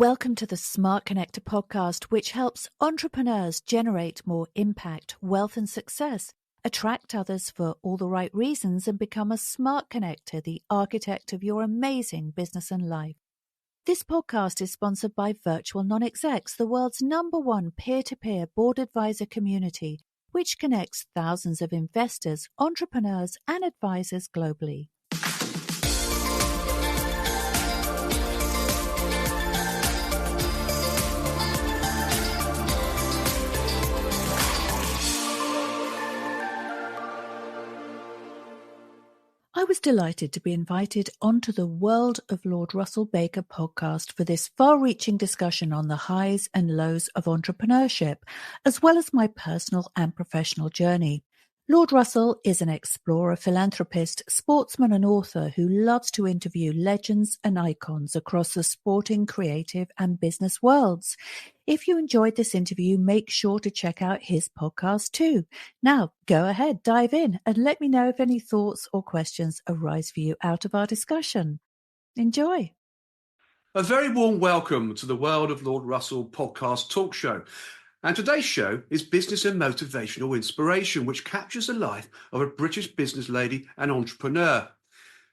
Welcome to the Smart Connector podcast, which helps entrepreneurs generate more impact, wealth, and success, attract others for all the right reasons, and become a smart connector, the architect of your amazing business and life. This podcast is sponsored by Virtual Non-Execs, the world's #1 peer-to-peer board advisor community, which connects thousands of investors, entrepreneurs, and advisors globally. I was delighted to be invited onto the World of Lord Russell Baker podcast for this far-reaching discussion on the highs and lows of entrepreneurship, as well as my personal and professional journey. Lord Russell is an explorer, philanthropist, sportsman and author who loves to interview legends and icons across the sporting, creative and business worlds. If you enjoyed this interview, make sure to check out his podcast too. Now, go ahead, dive in and let me know if any thoughts or questions arise for you out of our discussion. Enjoy. A very warm welcome to the World of Lord Russell podcast talk show. And today's show is Business and Motivational Inspiration, which captures the life of a British business lady and entrepreneur.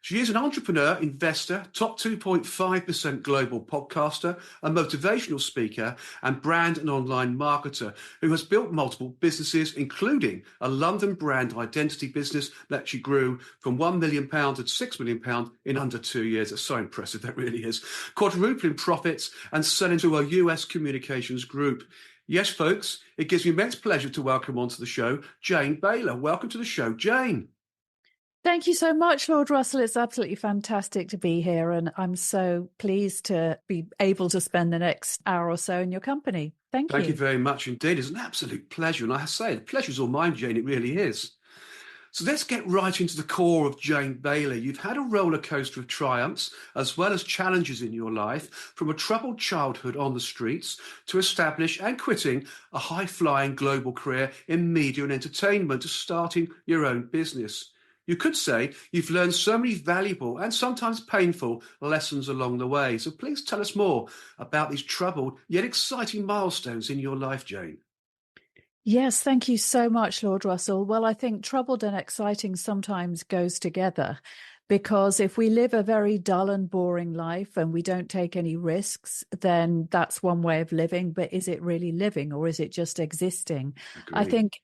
She is an entrepreneur, investor, top 2.5% global podcaster, a motivational speaker, and brand and online marketer who has built multiple businesses, including a London brand identity business that she grew from £1 million to £6 million in under 2 years. That's so impressive, that really is. Quadrupling profits and selling to a US communications group. Yes, folks, it gives me immense pleasure to welcome onto the show Jane Bayler. Welcome to the show, Jane. Thank you so much, Lord Russell. It's absolutely fantastic to be here, and I'm so pleased to be able to spend the next hour or so in your company. Thank you. Thank you very much indeed. It's an absolute pleasure. And I say, the pleasure's all mine, Jane. It really is. So let's get right into the core of Jane Bayler. You've had a roller coaster of triumphs as well as challenges in your life, from a troubled childhood on the streets to establish and quitting a high-flying global career in media and entertainment to starting your own business. You could say you've learned so many valuable and sometimes painful lessons along the way. So please tell us more about these troubled yet exciting milestones in your life, Jane. Yes, thank you so much, Lord Russell. Well, I think troubled and exciting sometimes goes together, because if we live a very dull and boring life and we don't take any risks, then that's one way of living. But is it really living, or is it just existing? Agreed.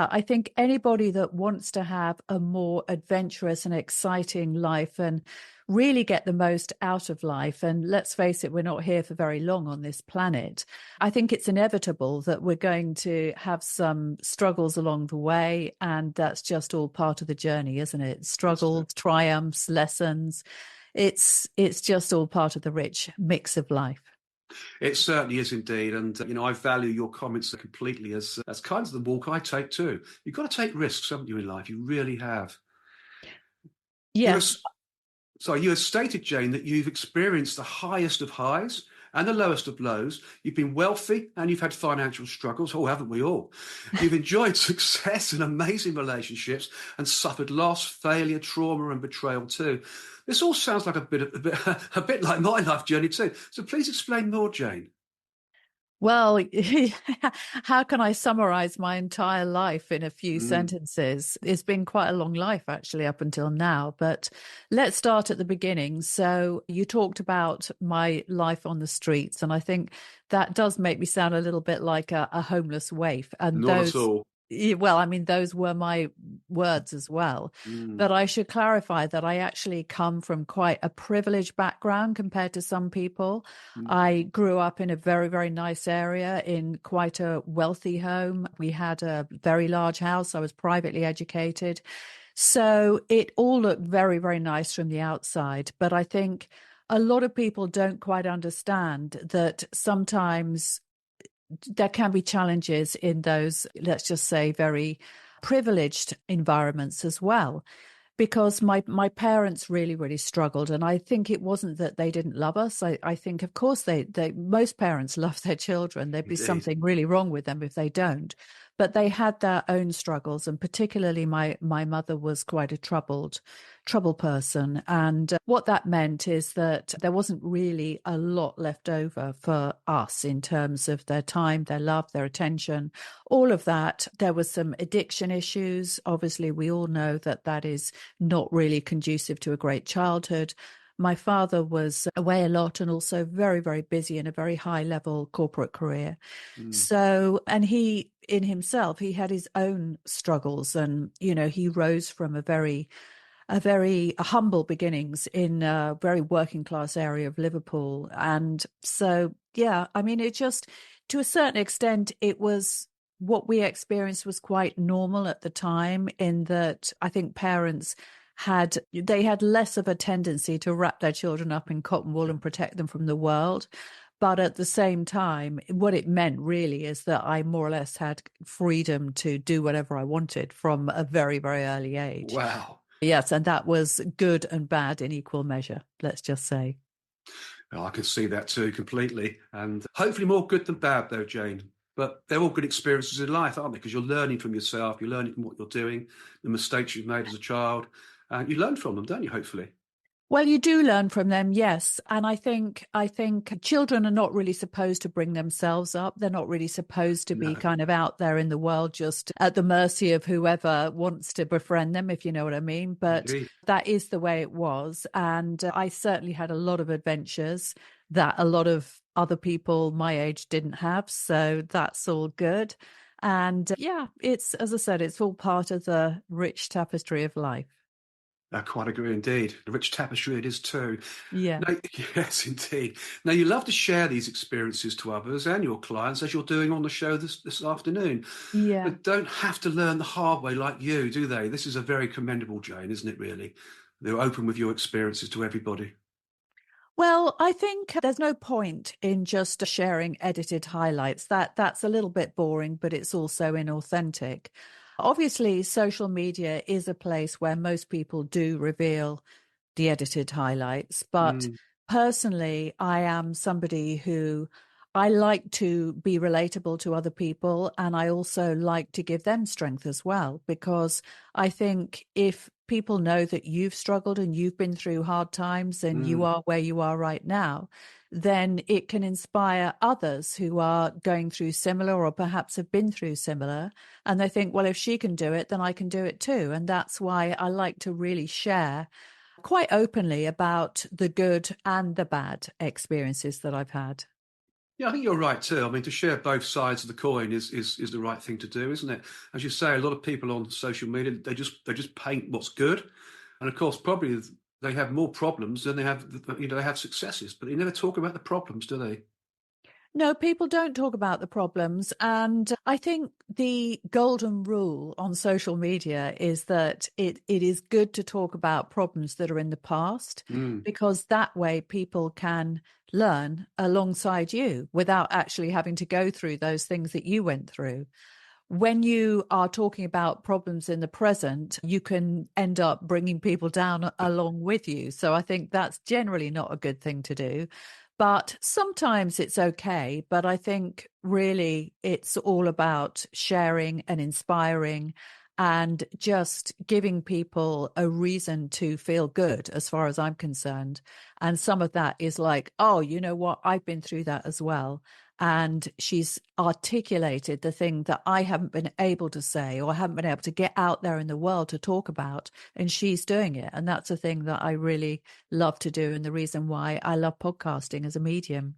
I think anybody that wants to have a more adventurous and exciting life and really get the most out of life, and let's face it, we're not here for very long on this planet. I think it's inevitable that we're going to have some struggles along the way, and that's just all part of the journey, isn't it? Struggles, triumphs, lessons. It's just all part of the rich mix of life. It certainly is indeed. And, I value your comments completely as kind of the walk I take too. You've got to take risks, haven't you, in life? You really have. Yes. You have stated, Jane, that you've experienced the highest of highs and the lowest of lows. You've been wealthy and you've had financial struggles. Oh, haven't we all? You've enjoyed success and amazing relationships and suffered loss, failure, trauma and betrayal too. This all sounds like a bit like my life journey too. So please explain more, Jane. Well, how can I summarize my entire life in a few sentences? It's been quite a long life, actually, up until now. But let's start at the beginning. So you talked about my life on the streets, and I think that does make me sound a little bit like a homeless waif. And Not at all. Well, I mean, those were my words as well. But I should clarify that I actually come from quite a privileged background compared to some people. I grew up in a very, very nice area in quite a wealthy home. We had a very large house. I was privately educated. So it all looked very, very nice from the outside. But I think a lot of people don't quite understand that sometimes there can be challenges in those, let's just say, very privileged environments as well. Because my parents really, really struggled. And I think it wasn't that they didn't love us. I think, of course, they most parents love their children. There'd be something really wrong with them if they don't. but they had their own struggles. And particularly my mother was quite a troubled person. And what that meant is that there wasn't really a lot left over for us in terms of their time, their love, their attention, all of that. There was some addiction issues. Obviously, we all know that that is not really conducive to a great childhood. My father was away a lot and also very, very busy in a very high level corporate career. So, and he, in himself, he had his own struggles, and, he rose from a very humble beginnings in a very working class area of Liverpool. And so, yeah, I mean, it just, to a certain extent, it was, what we experienced was quite normal at the time, in that I think parents had less of a tendency to wrap their children up in cotton wool and protect them from the world. But at the same time, what it meant really is that I more or less had freedom to do whatever I wanted from a very, very early age. Wow. Yes, and that was good and bad in equal measure, let's just say. Oh, I can see that too, completely. And hopefully more good than bad, though, Jane. But they're all good experiences in life, aren't they? Because you're learning from yourself, you're learning from what you're doing, the mistakes you've made as a child, and you learn from them, don't you, hopefully? Well, you do learn from them, yes. And I think children are not really supposed to bring themselves up. They're not really supposed to be No. kind of out there in the world just at the mercy of whoever wants to befriend them, if you know what I mean. But Indeed. that is the way it was. And I certainly had a lot of adventures that a lot of other people my age didn't have. So that's all good. And yeah, it's, as I said, it's all part of the rich tapestry of life. I quite agree indeed. A rich tapestry it is too. Yeah. Now, yes, indeed. Now, you love to share these experiences to others and your clients, as you're doing on the show this afternoon. Yeah. But don't have to learn the hard way like you, do they? This is a very commendable, Jane, isn't it, really? They're open with your experiences to everybody. Well, I think there's no point in just sharing edited highlights. That's a little bit boring, but it's also inauthentic. Obviously, social media is a place where most people do reveal the edited highlights, but Mm, personally, I am somebody who, I like to be relatable to other people, and I also like to give them strength as well, because I think if people know that you've struggled and you've been through hard times and you mm. are where you are right now, then it can inspire others who are going through similar or perhaps have been through similar. And they think, well, if she can do it, then I can do it too. And that's why I like to really share quite openly about the good and the bad experiences that I've had. Yeah, I think you're right too. I mean, to share both sides of the coin is the right thing to do, isn't it? As you say, a lot of people on social media they just paint what's good, and of course, probably they have more problems than they have they have successes, but they never talk about the problems, do they? No, people don't talk about the problems. And I think the golden rule on social media is that it is good to talk about problems that are in the past, Mm. because that way people can learn alongside you without actually having to go through those things that you went through. When you are talking about problems in the present, you can end up bringing people down along with you. So I think that's generally not a good thing to do. But sometimes it's okay. But I think really it's all about sharing and inspiring and just giving people a reason to feel good, as far as I'm concerned. And some of that is like, oh, you know what? I've been through that as well. And she's articulated the thing that I haven't been able to say, or haven't been able to get out there in the world to talk about, and she's doing it. And that's a thing that I really love to do, and the reason why I love podcasting as a medium.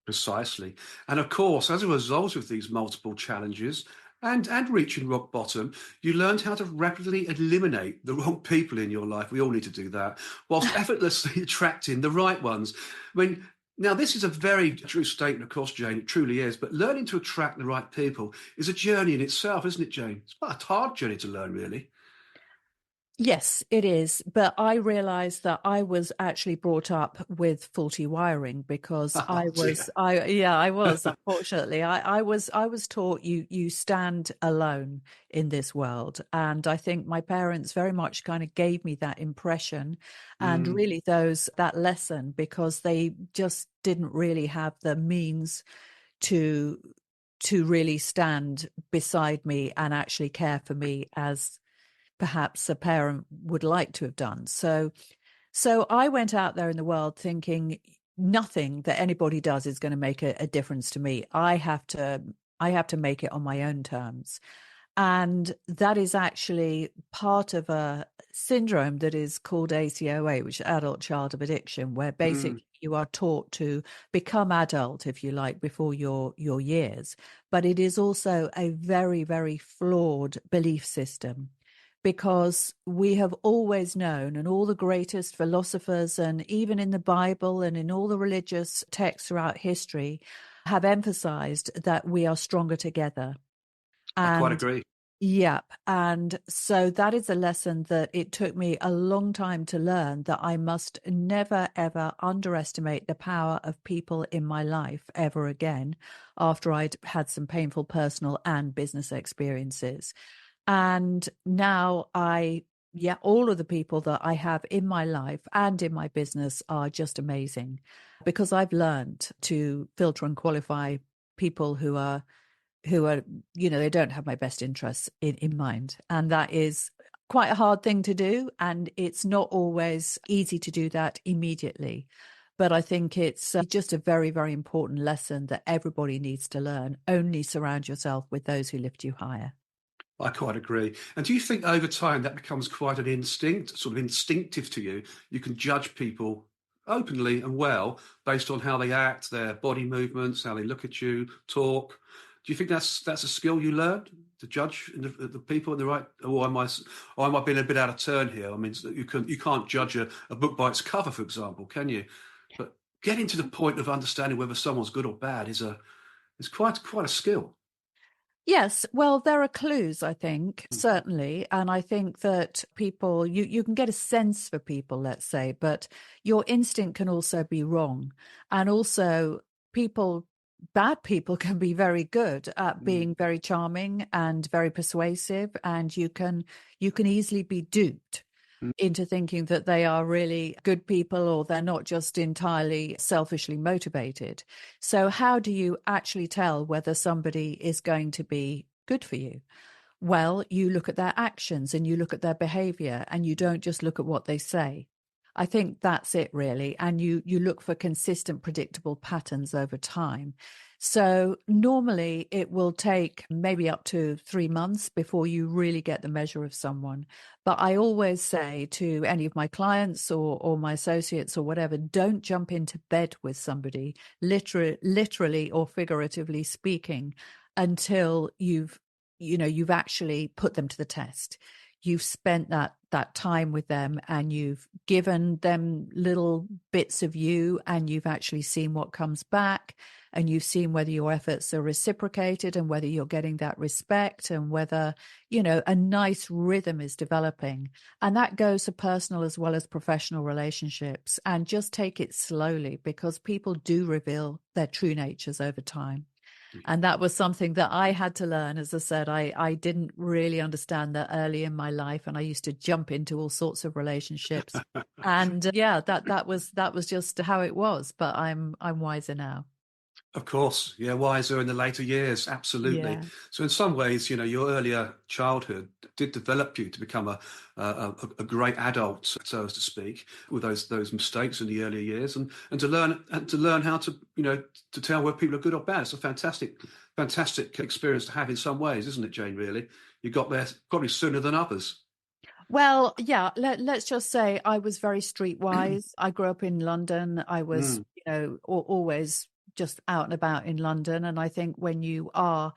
Precisely. And of course, as a result of these multiple challenges and reaching rock bottom, you learned how to rapidly eliminate the wrong people in your life. We all need to do that, whilst effortlessly attracting the right ones. I mean, now this is a very true statement, of course, Jane, it truly is, but learning to attract the right people is a journey in itself, isn't it, Jane? It's quite a hard journey to learn, really. Yes, it is. But I realized that I was actually brought up with faulty wiring, because Oh, dear. I was, unfortunately, I was taught you stand alone in this world. And I think my parents very much kind of gave me that impression and Mm, really that lesson, because they just didn't really have the means to to really stand beside me and actually care for me as perhaps a parent would like to have done. So I went out there in the world thinking nothing that anybody does is going to make a difference to me. I have to make it on my own terms. And that is actually part of a syndrome that is called ACOA, which is Adult Child of Addiction, where basically you are taught to become adult, if you like, before your years. But it is also a very, very flawed belief system, because we have always known, and all the greatest philosophers, and even in the Bible and in all the religious texts throughout history, have emphasized that we are stronger together. I quite And agree. yep. And so that is a lesson that it took me a long time to learn, that I must never, ever underestimate the power of people in my life ever again, after I'd had some painful personal and business experiences. And now all of the people that I have in my life and in my business are just amazing, because I've learned to filter and qualify people who are, they don't have my best interests in mind. And that is quite a hard thing to do. And it's not always easy to do that immediately. But I think it's just a very, very important lesson that everybody needs to learn. Only surround yourself with those who lift you higher. I quite agree. And do you think over time that becomes quite an instinct, sort of instinctive to you? You can judge people openly and well based on how they act, their body movements, how they look at you, talk. Do you think that's a skill you learned, to judge the people in the right? Or am I being a bit out of turn here? I mean, you can't judge a book by its cover, for example, can you? But getting to the point of understanding whether someone's good or bad is quite a skill. Yes, well, there are clues, I think, certainly. And I think that people, you can get a sense for people, let's say, but your instinct can also be wrong. And also, bad people can be very good at being very charming and very persuasive, and you can easily be duped into thinking that they are really good people, or they're not just entirely selfishly motivated. So how do you actually tell whether somebody is going to be good for you? Well, you look at their actions and you look at their behavior, and you don't just look at what they say. I think that's it, really. And you look for consistent, predictable patterns over time. So normally it will take maybe up to 3 months before you really get the measure of someone. But I always say to any of my clients or my associates or whatever, don't jump into bed with somebody, literally or figuratively speaking, until you've actually put them to the test. You've spent that time with them, and you've given them little bits of you, and you've actually seen what comes back, and you've seen whether your efforts are reciprocated, and whether you're getting that respect, and whether, a nice rhythm is developing. And that goes for personal as well as professional relationships. And just take it slowly, because people do reveal their true natures over time. And that was something that I had to learn. As I said, I didn't really understand that early in my life, and I used to jump into all sorts of relationships. And that was just how it was. But I'm wiser now. Of course, yeah, wiser in the later years, absolutely. Yeah. So in some ways, your earlier childhood did develop you to become a great adult, so as to speak, with those mistakes in the earlier years, and to learn how to to tell whether people are good or bad. It's a fantastic experience to have in some ways, isn't it, Jane? Really, you got there probably sooner than others. Well, yeah, let's just say I was very streetwise. I grew up in London. I was, always just out and about in London. And I think when you are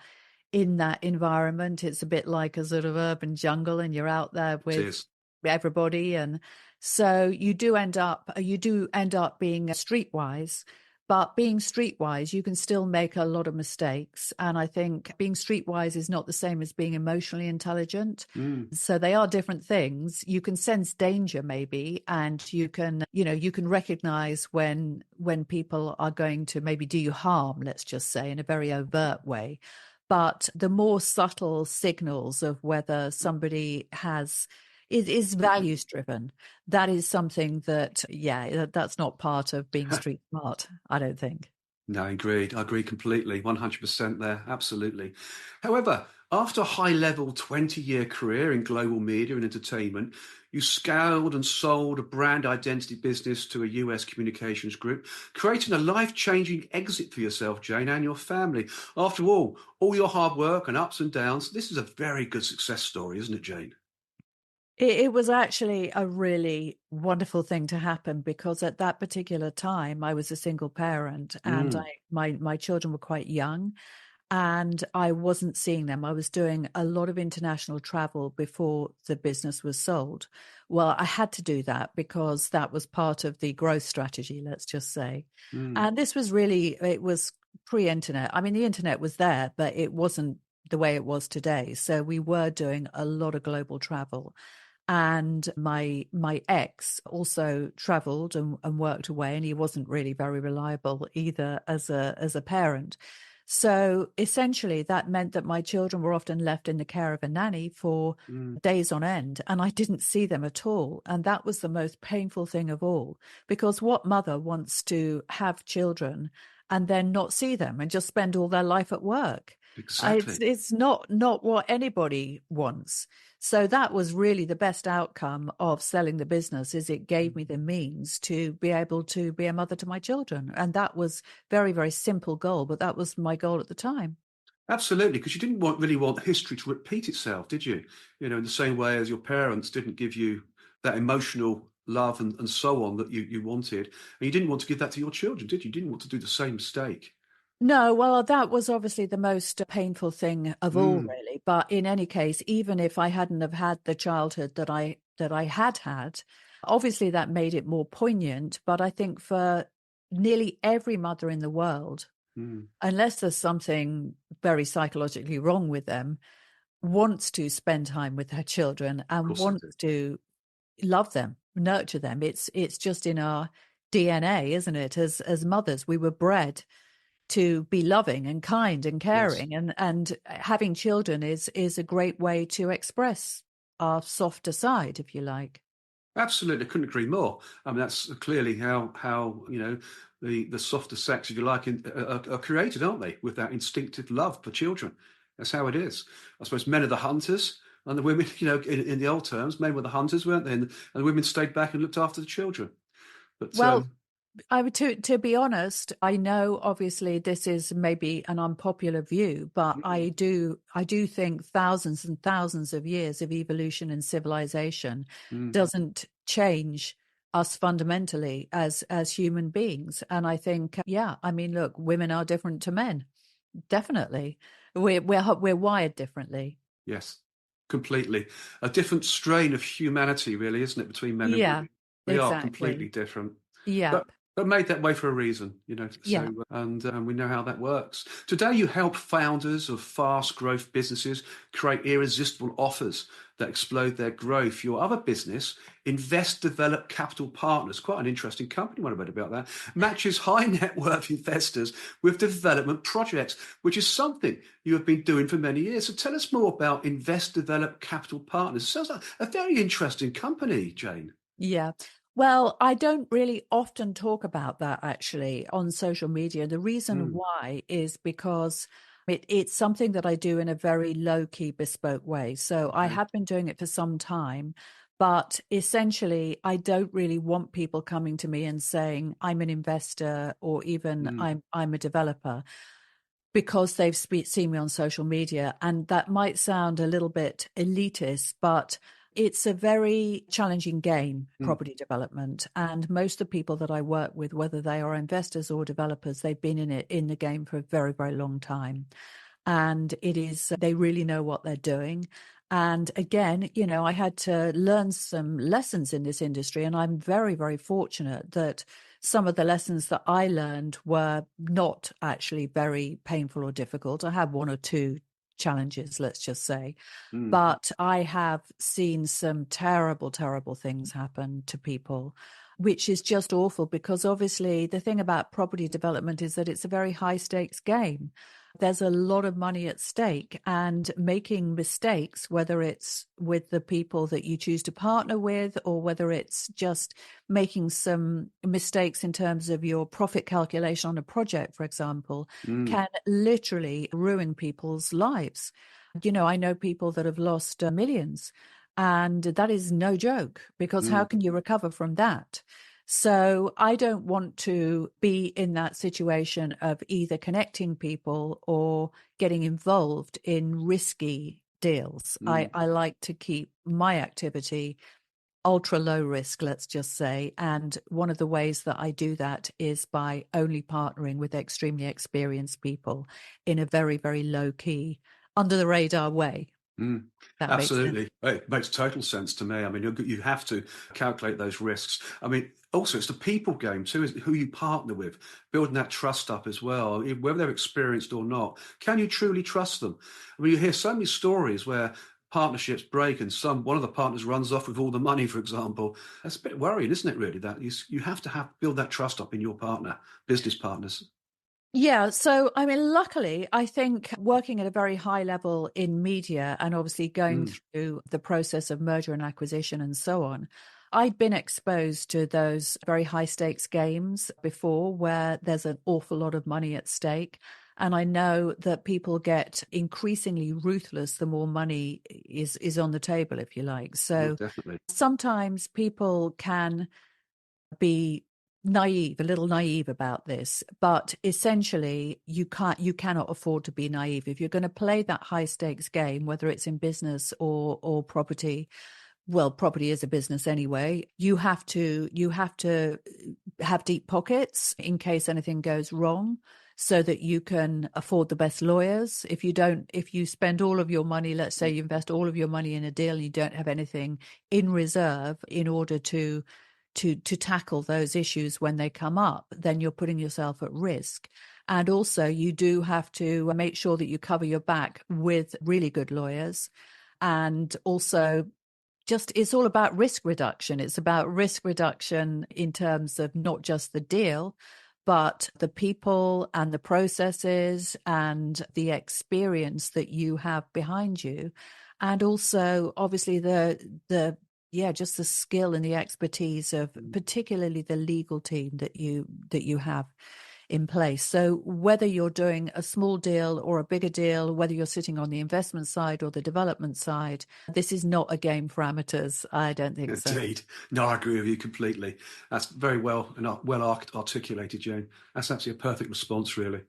in that environment, it's a bit like a sort of urban jungle, and you're out there with Cheers. everybody. And so you do end up being streetwise. But being streetwise, you can still make a lot of mistakes. And I think being streetwise is not the same as being emotionally intelligent. So they are different things. You can sense danger maybe, and you can recognize when people are going to maybe do you harm, let's just say, in a very overt way. But the more subtle signals of whether somebody is values driven, that is something that, that's not part of being street smart, I don't think. No, agreed. I agree completely. 100% there. Absolutely. However, after a high-level 20-year career in global media and entertainment, you scaled and sold a brand identity business to a US communications group, creating a life-changing exit for yourself, Jane, and your family. After all your hard work and ups and downs, this is a very good success story, isn't it, Jane? It was actually a really wonderful thing to happen because at that particular time I was a single parent and Mm, my children were quite young and I wasn't seeing them. I was doing a lot of international travel before the business was sold. Well, I had to do that because that was part of the growth strategy, let's just say. mm, And this was really, it was pre-internet. I mean, the internet was there, but it wasn't the way it was today. So we were doing a lot of global travel. And my ex also traveled and worked away, and he wasn't really very reliable either as a parent. So essentially that meant that my children were often left in the care of a nanny for mm. days on end, and I didn't see them at all. And that was the most painful thing of all, because what mother wants to have children and then not see them and just spend all their life at work? It's Exactly. it's not what anybody wants. So that was really the best outcome of selling the business, is it gave me the means to be able to be a mother to my children. And that was very, very simple goal, but that was my goal at the time. Absolutely, because you didn't really want history to repeat itself, did you? You know, in the same way as your parents didn't give you that emotional love and so on that you wanted. And you didn't want to give that to your children, did you? You didn't want to do the same mistake. No, well, that was obviously the most painful thing of all, Mm, really. But in any case, even if I hadn't have had the childhood that I had, obviously that made it more poignant. But I think for nearly every mother in the world, mm, unless there's something very psychologically wrong with them, wants to spend time with their children of and course they wants do. to love them, nurture them. It's just in our DNA, isn't it? As mothers, we were bred to be loving and kind and Yes. caring, and having children is a great way to express our softer side, if you like. Absolutely, couldn't agree more. I mean, that's clearly how the softer sex, if you like, are created, aren't they? With that instinctive love for children. That's how it is. I suppose men are the hunters, and the women, in the old terms, men were the hunters, weren't they? And the women stayed back and looked after the children. But Well, I would to be honest, I know obviously this is maybe an unpopular view, but mm, I do think thousands and thousands of years of evolution and civilization mm, doesn't change us fundamentally as human beings. And I think, yeah, I mean, look, women are different to men. Definitely. We're wired differently. yes, completely. A different strain of humanity, really, isn't it, between men and Yeah, women? We are completely exactly. different. But Yep. but made that way for a reason, Yeah. so and we know how that works. Today, you help founders of fast growth businesses create irresistible offers that explode their growth. Your other business, Invest Develop Capital Partners, quite an interesting company when I read about that, matches high net worth investors with development projects, which is something you have been doing for many years. So tell us more about Invest Develop Capital Partners. Sounds like a very interesting company, Jane. Yeah. Well, I don't really often talk about that actually on social media. The reason Mm, why is because it's something that I do in a very low key, bespoke way. So I okay. have been doing it for some time, but essentially, I don't really want people coming to me and saying I'm an investor or even Mm, I'm a developer, because they've seen me on social media. And that might sound a little bit elitist, but it's a very challenging game, mm, property development. And most of the people that I work with, whether they are investors or developers, they've been in the game for a very, very long time. And they really know what they're doing. And again, I had to learn some lessons in this industry. And I'm very, very fortunate that some of the lessons that I learned were not actually very painful or difficult. I had one or two challenges, let's just say. mm, But I have seen some terrible, terrible things happen to people, which is just awful, because obviously the thing about property development is that it's a very high stakes game. there's a lot of money at stake, and making mistakes, whether it's with the people that you choose to partner with or whether it's just making some mistakes in terms of your profit calculation on a project, for example, can literally ruin people's lives. I know people that have lost millions, and that is no joke, because how can you recover from that? So I don't want to be in that situation of either connecting people or getting involved in risky deals. I like to keep my activity ultra low risk, let's just say. And one of the ways that I do that is by only partnering with extremely experienced people in a very, very low key, under the radar way. That makes sense. Absolutely. It makes total sense to me. I mean, you have to calculate those risks. I mean, also, it's the people game too, is who you partner with, building that trust up as well, whether they're experienced or not. Can you truly trust them? I mean, you hear so many stories where partnerships break and one of the partners runs off with all the money, for example. That's a bit worrying, isn't it, really? That you have to build that trust up in your business partners. Yeah. So, I mean, luckily, I think working at a very high level in media and obviously going through the process of merger and acquisition and so on, I'd been exposed to those very high stakes games before where there's an awful lot of money at stake. And I know that people get increasingly ruthless the more money is on the table, if you like. So Definitely. sometimes people can be a little naive about this, but essentially you cannot afford to be naive. If you're going to play that high stakes game, whether it's in business or property, well, property is a business anyway, you have to have deep pockets in case anything goes wrong, so that you can afford the best lawyers. If you spend all of your money, let's say you invest all of your money in a deal and you don't have anything in reserve in order to tackle those issues when they come up, then you're putting yourself at risk. And also you do have to make sure that you cover your back with really good lawyers. And also it's all about risk reduction. It's about risk reduction in terms of not just the deal, but the people and the processes and the experience that you have behind you. And also obviously just the skill and the expertise of particularly the legal team that you have in place. So whether you're doing a small deal or a bigger deal, whether you're sitting on the investment side or the development side, this is not a game for amateurs. I don't think so. Indeed. No, I agree with you completely. That's very well articulated, Jane. That's actually a perfect response, really.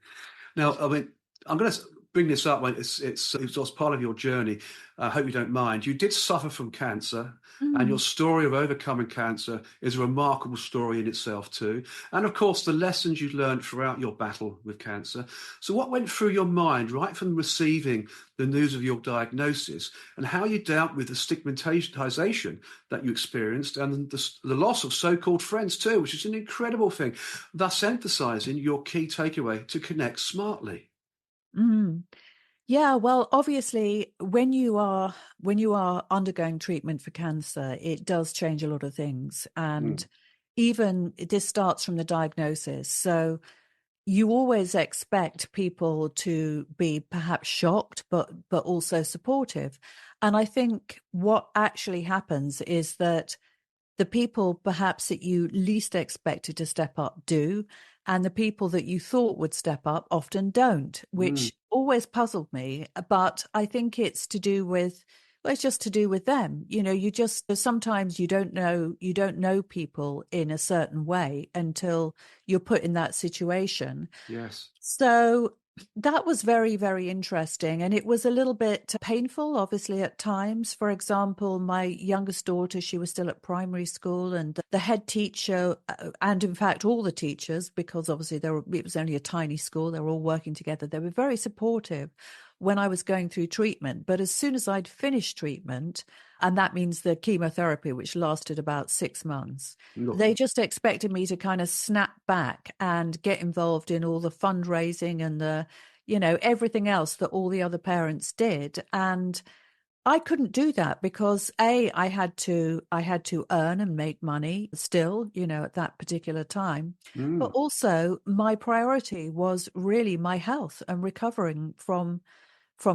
Now, I mean, I'm going to bring this up when it's part of your journey. I hope you don't mind. You did suffer from cancer, and your story of overcoming cancer is a remarkable story in itself too. And of course, the lessons you learned throughout your battle with cancer. So what went through your mind right from receiving the news of your diagnosis, and how you dealt with the stigmatization that you experienced and the loss of so-called friends too, which is an incredible thing, thus emphasizing your key takeaway to connect smartly. Yeah, well, obviously, when you are undergoing treatment for cancer, it does change a lot of things. And even this starts from the diagnosis. So you always expect people to be perhaps shocked, but also supportive. And I think what actually happens is that the people perhaps that you least expected to step up do, and the people that you thought would step up often don't, which always puzzled me. But I think it's to do with, well, it's just to do with them. Sometimes you don't know people in a certain way until you're put in that situation. Yes. So that was very, very interesting. And it was a little bit painful, obviously, at times. For example, my youngest daughter, she was still at primary school, and the head teacher, and in fact, all the teachers, because obviously it was only a tiny school, they were all working together. They were very supportive when I was going through treatment. But as soon as I'd finished treatment, and that means the chemotherapy, which lasted about 6 months, they just expected me to kind of snap back and get involved in all the fundraising and everything else that all the other parents did. And I couldn't do that because I had to earn and make money still, at that particular time. But also my priority was really my health and recovering from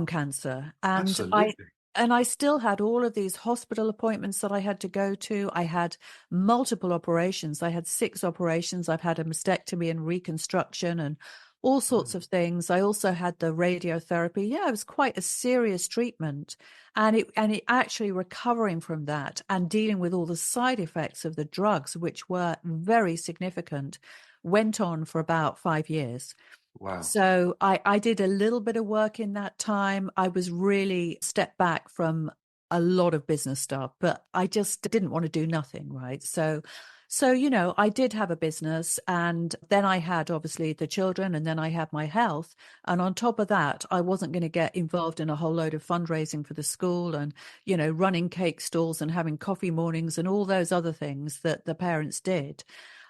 cancer. Absolutely. And I still had all of these hospital appointments that I had to go to. I had multiple operations. I had 6 operations. I've had a mastectomy and reconstruction and all sorts of things. I also had the radiotherapy. Yeah, it was quite a serious treatment. And it actually recovering from that and dealing with all the side effects of the drugs, which were very significant, went on for about 5 years. Wow. So I did a little bit of work in that time. I was really stepped back from a lot of business stuff, but I just didn't want to do nothing, right? So I did have a business, and then I had obviously the children, and then I had my health. And on top of that, I wasn't going to get involved in a whole load of fundraising for the school and, running cake stalls and having coffee mornings and all those other things that the parents did.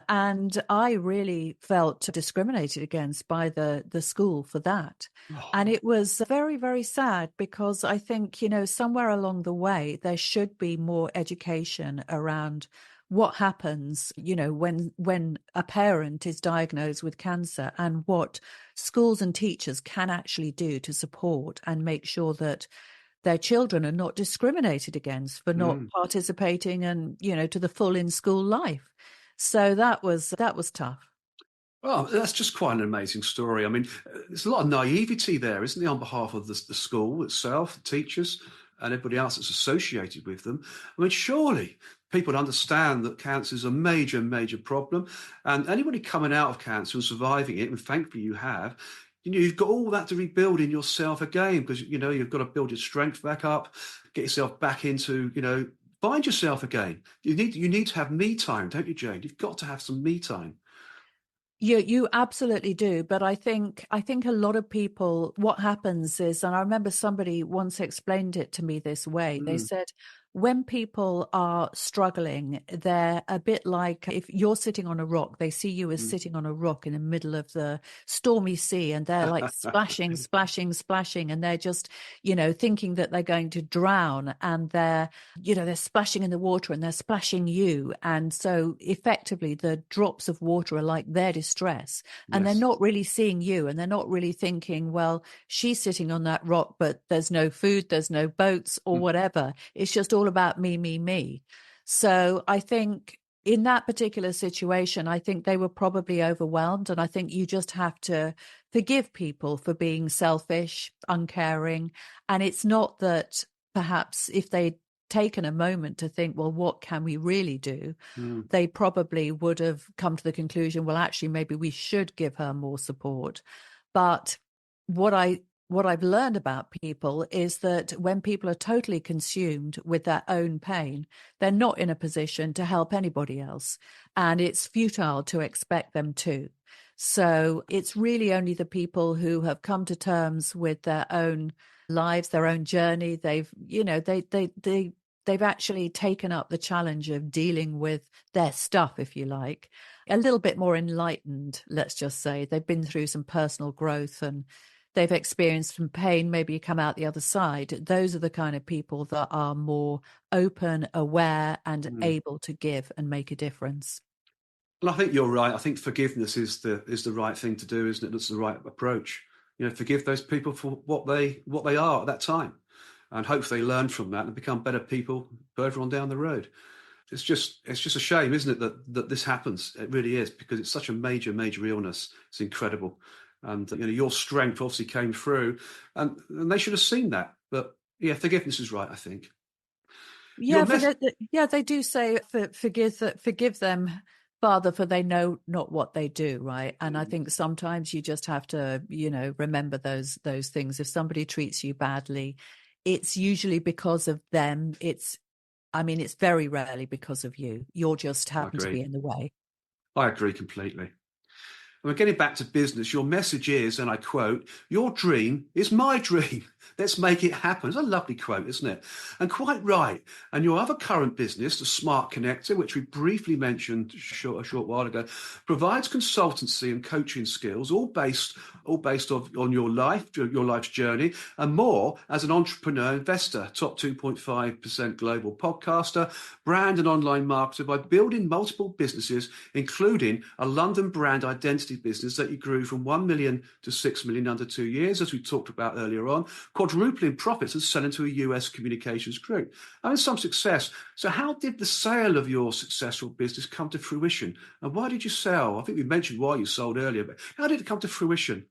And I really felt discriminated against by the school for that. Oh, And it was very, very sad because I think, somewhere along the way, there should be more education around what happens, when a parent is diagnosed with cancer and what schools and teachers can actually do to support and make sure that their children are not discriminated against for not participating and, to the full in school life. So that was tough. well, that's just quite an amazing story. I mean, there's a lot of naivety there, isn't there, on behalf of the school itself, the teachers, and everybody else that's associated with them. I mean, surely people understand that cancer is a major, major problem, and anybody coming out of cancer and surviving it, and thankfully you have, you've got all that to rebuild in yourself again, because you've got to build your strength back up, get yourself back into, find yourself again. You need to have me time, don't you, Jane? You've got to have some me time. You absolutely do. But I think a lot of people, what happens is, and I remember somebody once explained it to me this way. They said, when people are struggling, they're a bit like if you're sitting on a rock, they see you as sitting on a rock in the middle of the stormy sea, and they're like splashing, splashing, splashing, and they're just, thinking that they're going to drown, and they're splashing in the water and they're splashing you. And so effectively the drops of water are like their distress, and they're Yes. not really seeing you, and they're not really thinking, well, she's sitting on that rock, but there's no food, there's no boats or whatever. It's just all about me, me, me. So I think in that particular situation, I think they were probably overwhelmed. And I think you just have to forgive people for being selfish, uncaring. And it's not that perhaps if they'd taken a moment to think, well, what can we really do? They probably would have come to the conclusion, well, actually, maybe we should give her more support. But what I've learned about people is that when people are totally consumed with their own pain, they're not in a position to help anybody else. And it's futile to expect them to. So it's really only the people who have come to terms with their own lives, their own journey. They've actually taken up the challenge of dealing with their stuff, if you like, a little bit more enlightened, let's just say. They've been through some personal growth and they've experienced some pain, maybe come out the other side. Those are the kind of people that are more open, aware, and able to give and make a difference. And I think you're right. I think forgiveness is the right thing to do, isn't it? That's the right approach. Forgive those people for what they are at that time, and hopefully they learn from that and become better people further on down the road. It's just a shame, isn't it, that this happens? It really is, because it's such a major, major illness. It's incredible. And your strength obviously came through, and they should have seen that. But yeah, forgiveness is right, I think. Yeah, they do say forgive them, Father, for they know not what they do, right? And I think sometimes you just have to, remember those things. If somebody treats you badly, it's usually because of them. It's very rarely because of you. You're just I happen to agree. be in the way. I agree completely. And we're getting back to business. Your message is, and I quote, "Your dream is my dream." Let's make it happen. It's a lovely quote, isn't it? And quite right. And your other current business, the Smart Connector, which we briefly mentioned a short while ago, provides consultancy and coaching skills, all based on your life's journey, and more as an entrepreneur investor, top 2.5% global podcaster, brand and online marketer by building multiple businesses, including a London brand identity business that you grew from 1 million to 6 million under 2 years, as we talked about earlier on, quadrupling profits and selling to a US communications group. I mean, some success. So how did the sale of your successful business come to fruition? And why did you sell? I think we mentioned why you sold earlier, but how did it come to fruition?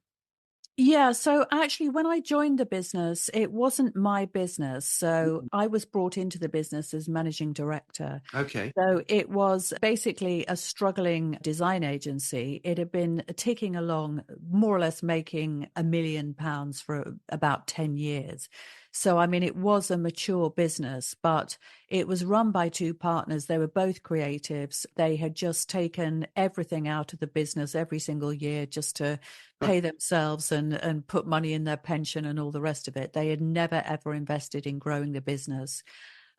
Yeah, so actually, when I joined the business, it wasn't my business. So I was brought into the business as managing director. Okay. So it was basically a struggling design agency. It had been ticking along, more or less making £1 million for about 10 years. So, I mean, it was a mature business, but it was run by two partners. They were both creatives. They had just taken everything out of the business every single year just to pay themselves and put money in their pension and all the rest of it. They had never, ever invested in growing the business.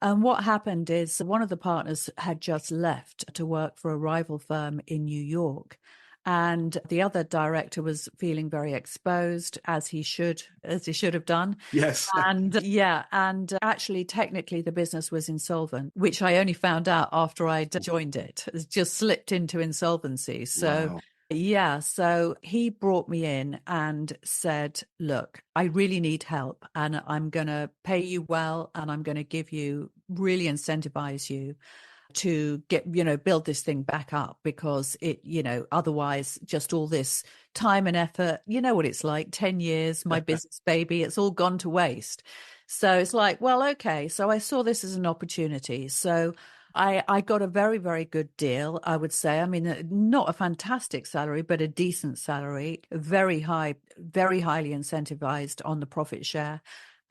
And what happened is one of the partners had just left to work for a rival firm in New York. And the other director was feeling very exposed, as he should have done. Yes. And actually, technically, the business was insolvent, which I only found out after I'd joined it. It just slipped into insolvency. So. Wow. Yeah, so he brought me in and said, look, I really need help and I'm going to pay you well and I'm going to really incentivize you to build this thing back up because otherwise just all this time and effort, you know what it's like, 10 years, my business baby, it's all gone to waste. So it's like, well, okay. So I saw this as an opportunity. So I got a very, very good deal, I would say. I mean, not a fantastic salary, but a decent salary, very highly incentivized on the profit share.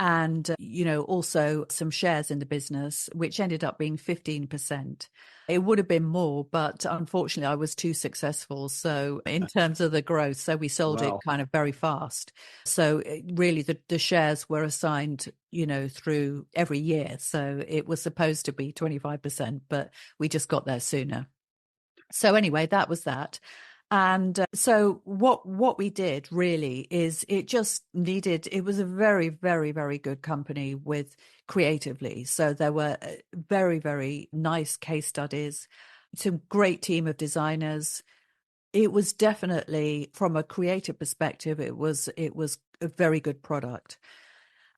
And, also some shares in the business, which ended up being 15%. It would have been more, but unfortunately, I was too successful. So in terms of the growth, so we sold it kind of very fast. So really, the shares were assigned, through every year. So it was supposed to be 25%, but we just got there sooner. So anyway, that was that. And so what we did really is it was a very, very, very good company with creatively. So there were very, very nice case studies, some great team of designers. It was definitely, from a creative perspective, it was a very good product.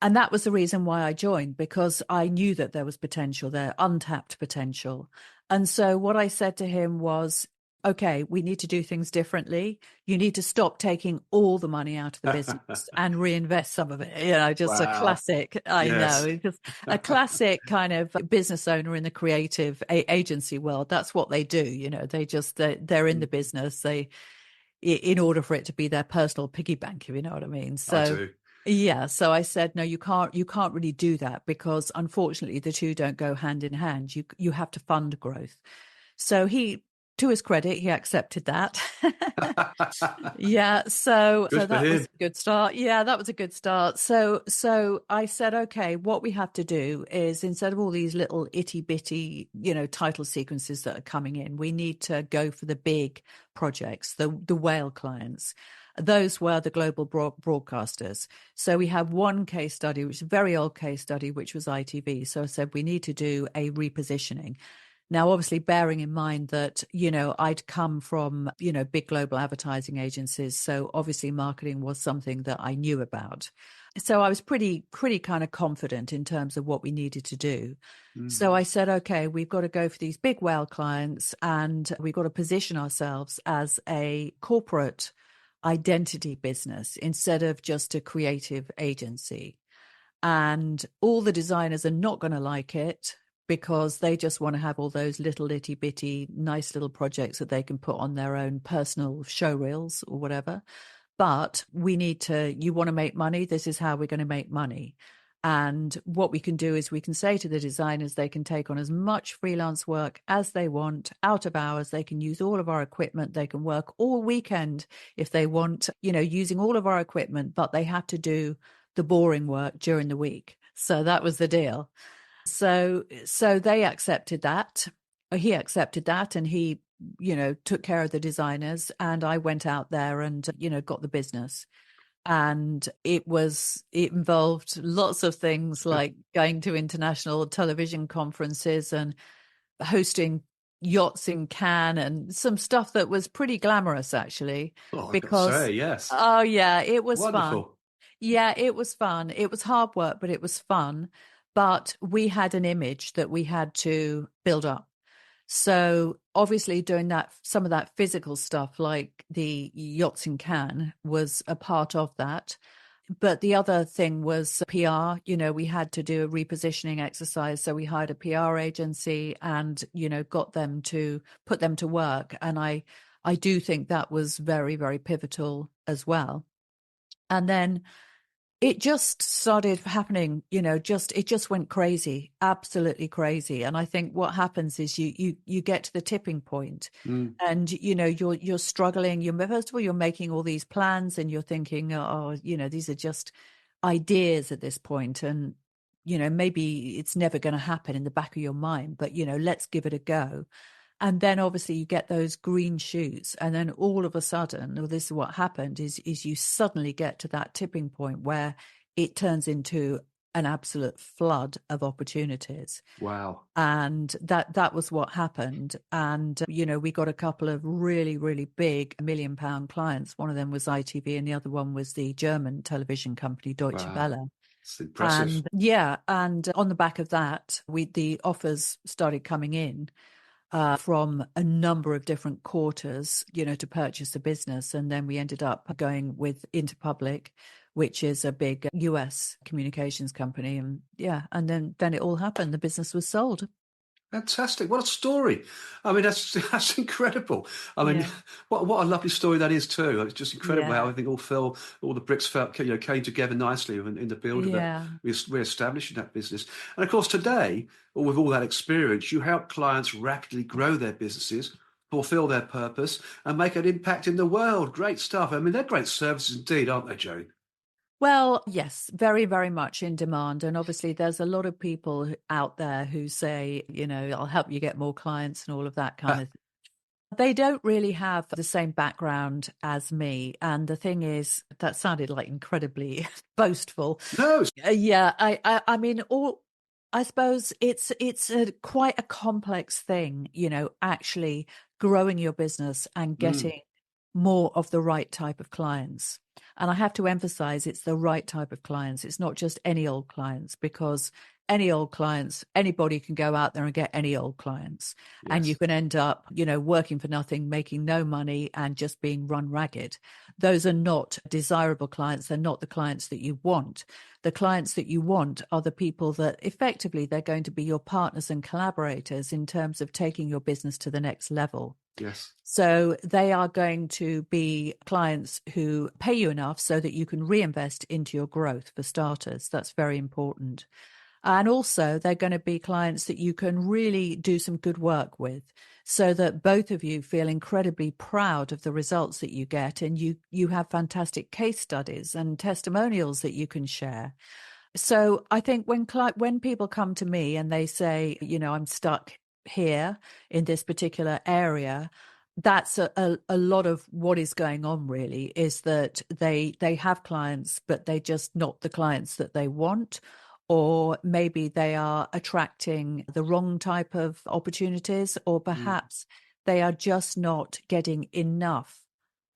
And that was the reason why I joined, because I knew that there was potential there, untapped potential. And so what I said to him was, okay, we need to do things differently. You need to stop taking all the money out of the business and reinvest some of it. Just a classic, just a classic kind of business owner in the creative agency world. That's what they do. They're in the business. In order for it to be their personal piggy bank, if you know what I mean. So. I do. Yeah. So I said, no, you can't really do that because unfortunately the two don't go hand in hand. You have to fund growth. So to his credit, he accepted that. Yeah. So that was a good start. Yeah, that was a good start. So I said, okay, what we have to do is, instead of all these little itty bitty, title sequences that are coming in, we need to go for the big projects, the whale clients. Those were the global broadcasters. So we have one case study, which is a very old case study, which was ITV. So I said, we need to do a repositioning. Now, obviously, bearing in mind that, I'd come from, big global advertising agencies. So obviously marketing was something that I knew about. So I was pretty kind of confident in terms of what we needed to do. So I said, okay, we've got to go for these big whale clients and we've got to position ourselves as a corporate identity business instead of just a creative agency. And all the designers are not going to like it, because they just want to have all those little itty bitty nice little projects that they can put on their own personal show reels or whatever. But you want to make money, this is how we're going to make money. And what we can do is we can say to the designers, they can take on as much freelance work as they want, out of hours. They can use all of our equipment. They can work all weekend if they want, using all of our equipment, but they have to do the boring work during the week. So that was the deal. So they accepted that. He accepted that, and he, took care of the designers, and I went out there and, got the business. And it involved lots of things like going to international television conferences and hosting yachts in Cannes and some stuff that was pretty glamorous, actually, Oh, I've got to because, say, yes. oh yeah, it was fun. Wonderful. Yeah, it was fun. It was hard work, but it was fun. But we had an image that we had to build up. So obviously doing some of that physical stuff, like the yachts in Cannes, was a part of that. But the other thing was PR. We had to do a repositioning exercise. So we hired a PR agency and, got them to put them to work. And I do think that was very, very pivotal as well. And then it just started happening, it just went crazy, absolutely crazy. And I think what happens is you get to the tipping point and, you're struggling. First of all, you're making all these plans and you're thinking, oh, these are just ideas at this point. And, maybe it's never going to happen in the back of your mind, but, let's give it a go. And then obviously you get those green shoots, and then all of a sudden, or this is what happened, is you suddenly get to that tipping point where it turns into an absolute flood of opportunities. Wow. And that was what happened. And, we got a couple of really, really big £1 million clients. One of them was ITV and the other one was the German television company, Deutsche Welle. It's impressive. And yeah, and on the back of that, the offers started coming in. From a number of different quarters, to purchase the business. And then we ended up going with Interpublic, which is a big US communications company. And yeah, and then it all happened. The business was sold. Fantastic. What a story. I mean, that's incredible. I mean, Yeah. what a lovely story that is too. It's just incredible how Yeah. everything all the bricks came together nicely in the build of Yeah. re-establishing that business. And of course, today, with all that experience, you help clients rapidly grow their businesses, fulfill their purpose, and make an impact in the world. Great stuff. I mean, they're great services indeed, aren't they, Jane? Well, yes, very, very much in demand. And obviously, there's a lot of people out there who say, I'll help you get more clients and all of that kind of thing. They don't really have the same background as me. And the thing is, that sounded like incredibly boastful. No. Yeah, I mean, I suppose it's quite a complex thing, actually growing your business and getting more of the right type of clients. And I have to emphasize it's the right type of clients. It's not just any old clients, because any old clients, anybody can go out there and get any old clients. Yes. And you can end up, working for nothing, making no money and just being run ragged. Those are not desirable clients. They're not the clients that you want. The clients that you want are the people that effectively they're going to be your partners and collaborators in terms of taking your business to the next level. Yes. So they are going to be clients who pay you enough so that you can reinvest into your growth, for starters. That's very important. And also they're going to be clients that you can really do some good work with, so that both of you feel incredibly proud of the results that you get, and you have fantastic case studies and testimonials that you can share. So I think when people come to me and they say, I'm stuck here in this particular area, that's a lot of what is going on, really, is that they have clients, but they're just not the clients that they want. Or maybe they are attracting the wrong type of opportunities, or perhaps they are just not getting enough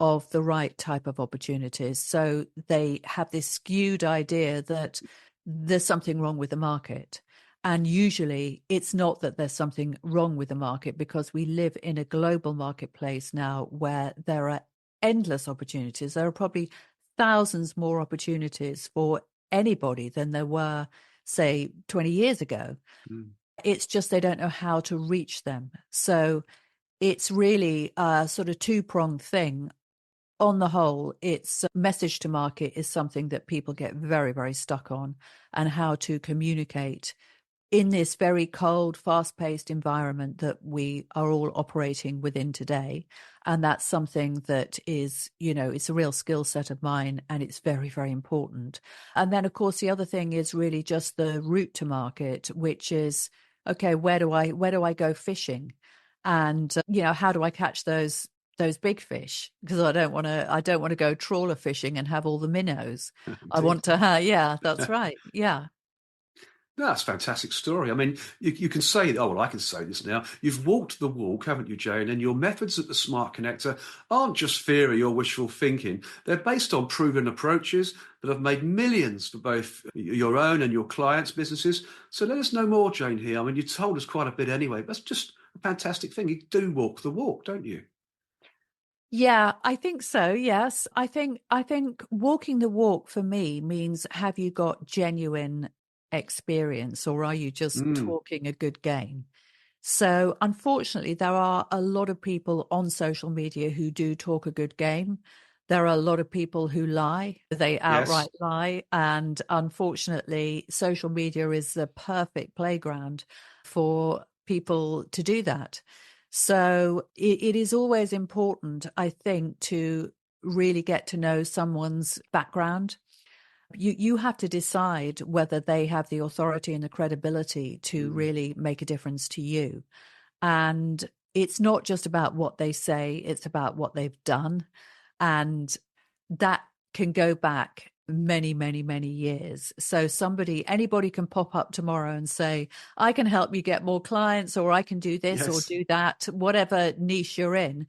of the right type of opportunities. So they have this skewed idea that there's something wrong with the market. And usually it's not that there's something wrong with the market, because we live in a global marketplace now where there are endless opportunities. There are probably thousands more opportunities for anybody than there were, say, 20 years ago. It's just they don't know how to reach them. So it's really a sort of two-pronged thing. On the whole, it's message to market is something that people get very, very stuck on, and how to communicate in this very cold, fast-paced environment that we are all operating within today. And that's something that is, it's a real skill set of mine, and it's very, very important. And then, of course, the other thing is really just the route to market, which is, okay, where do I go fishing? And, how do I catch those big fish? Because I don't want to go trawler fishing and have all the minnows. I Indeed. want to, yeah, that's right. Yeah. No, that's a fantastic story. I mean, you can say, oh, well, I can say this now. You've walked the walk, haven't you, Jane? And your methods at the Smart Connector aren't just theory or wishful thinking. They're based on proven approaches that have made millions for both your own and your clients' businesses. So let us know more, Jane, here. I mean, you told us quite a bit anyway. That's just a fantastic thing. You do walk the walk, don't you? Yeah, I think so. Yes. I think walking the walk for me means, have you got genuine experience, or are you just Mm, talking a good game? So unfortunately, there are a lot of people on social media who do talk a good game. There are a lot of people who lie. They yes. outright lie. And unfortunately, social media is the perfect playground for people to do that. So it is always important, I think, to really get to know someone's background. You have to decide whether they have the authority and the credibility to Mm, really make a difference to you. And it's not just about what they say, it's about what they've done. And that can go back many, many, many years. So anybody can pop up tomorrow and say, I can help you get more clients, or I can do this or yes. do that, whatever niche you're in.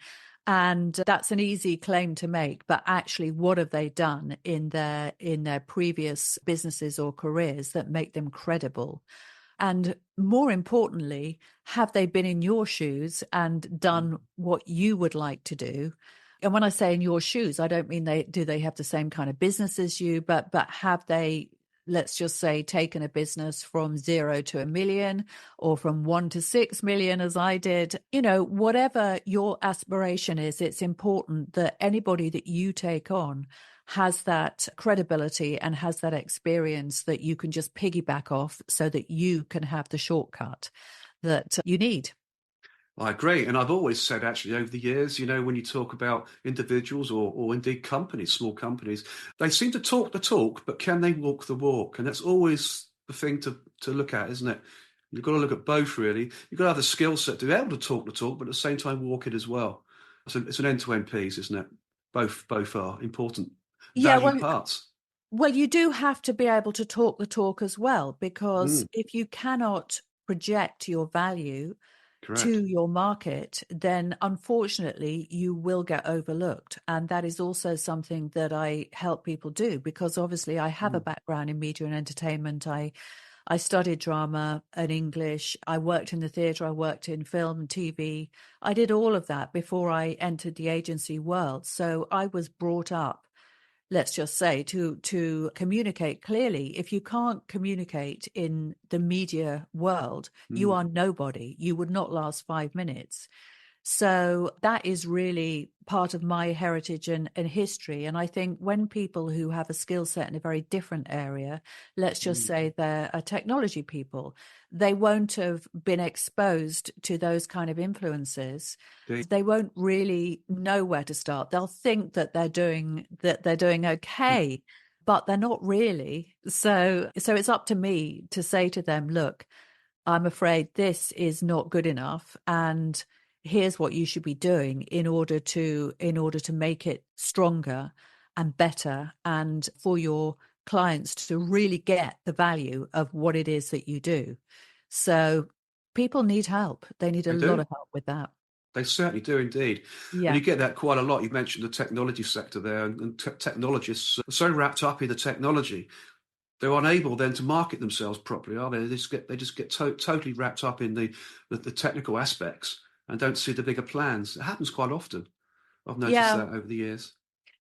And that's an easy claim to make, but actually, what have they done in their previous businesses or careers that make them credible? And more importantly, have they been in your shoes and Mm, done what you would like to do? And when I say in your shoes, I don't mean they have the same kind of business as you, but have they, let's just say, taken a business from 0 to 1 million, or from 1 to 6 million, as I did? Whatever your aspiration is, it's important that anybody that you take on has that credibility and has that experience that you can just piggyback off, so that you can have the shortcut that you need. I agree. And I've always said, actually, over the years, when you talk about individuals or indeed companies, small companies, they seem to talk the talk, but can they walk the walk? And that's always the thing to look at, isn't it? You've got to look at both, really. You've got to have the skill set to be able to talk the talk, but at the same time, walk it as well. So it's an end-to-end piece, isn't it? Both are important Yeah, value well, parts. you do have to be able to talk the talk as well, because Mm, if you cannot project your value to correct. your market, then unfortunately you will get overlooked. And that is also something that I help people do, because obviously I have a Mm, background in media and entertainment. I studied drama and English. I worked in the theatre. I worked in film and TV. I did all of that before I entered the agency world. So I was brought up, let's just say, to communicate clearly. If you can't communicate in the media world, you mm, are nobody. You would not last 5 minutes. So that is really part of my heritage and history. And I think when people who have a skill set in a very different area, let's just mm. say they're a technology people, they won't have been exposed to those kind of influences. Indeed. They won't really know where to start. They'll think that they're doing okay, but they're not really. So it's up to me to say to them, look, I'm afraid this is not good enough, and here's what you should be doing in order to make it stronger and better, and for your clients to really get the value of what it is that you do. So people need help. They need a They lot do. of help with that. They certainly do indeed. And Yeah. you get that quite a lot. You mentioned the technology sector there, and technologists are so wrapped up in the technology, they're unable then to market themselves properly, are they? They just get totally wrapped up in the technical aspects and don't see the bigger plans. It happens quite often. I've noticed Yeah. that over the years.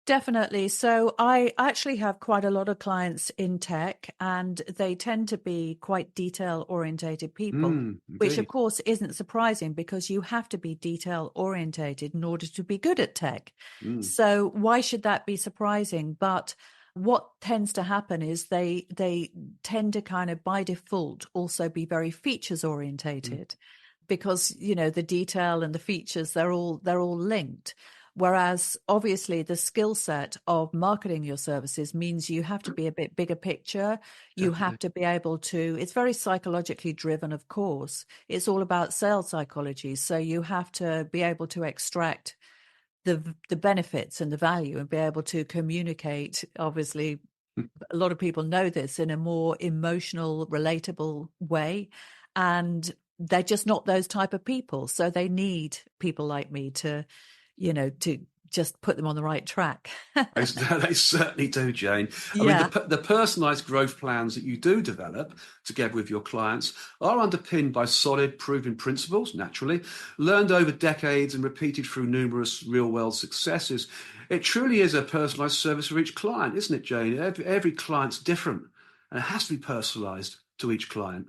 Definitely. So I actually have quite a lot of clients in tech, and they tend to be quite detail orientated people, which of Indeed. course isn't surprising, because you have to be detail orientated in order to be good at tech. Mm, So why should that be surprising? But what tends to happen is they tend to kind of by default also be very features orientated, because the detail and the features, they're all linked. Whereas obviously the skill set of marketing your services means you have to be a bit bigger picture. You Definitely. have to be able to, it's very psychologically driven, of course. It's all about sales psychology. So you have to be able to extract the benefits and the value and be able to communicate. Obviously, a lot of people know this in a more emotional, relatable way. And they're just not those type of people. So they need people like me to just put them on the right track. They certainly do, Jane. I mean, Yeah. the personalised growth plans that you do develop together with your clients are underpinned by solid, proven principles, naturally, learned over decades and repeated through numerous real-world successes. It truly is a personalised service for each client, isn't it, Jane? Every client's different, and it has to be personalised to each client.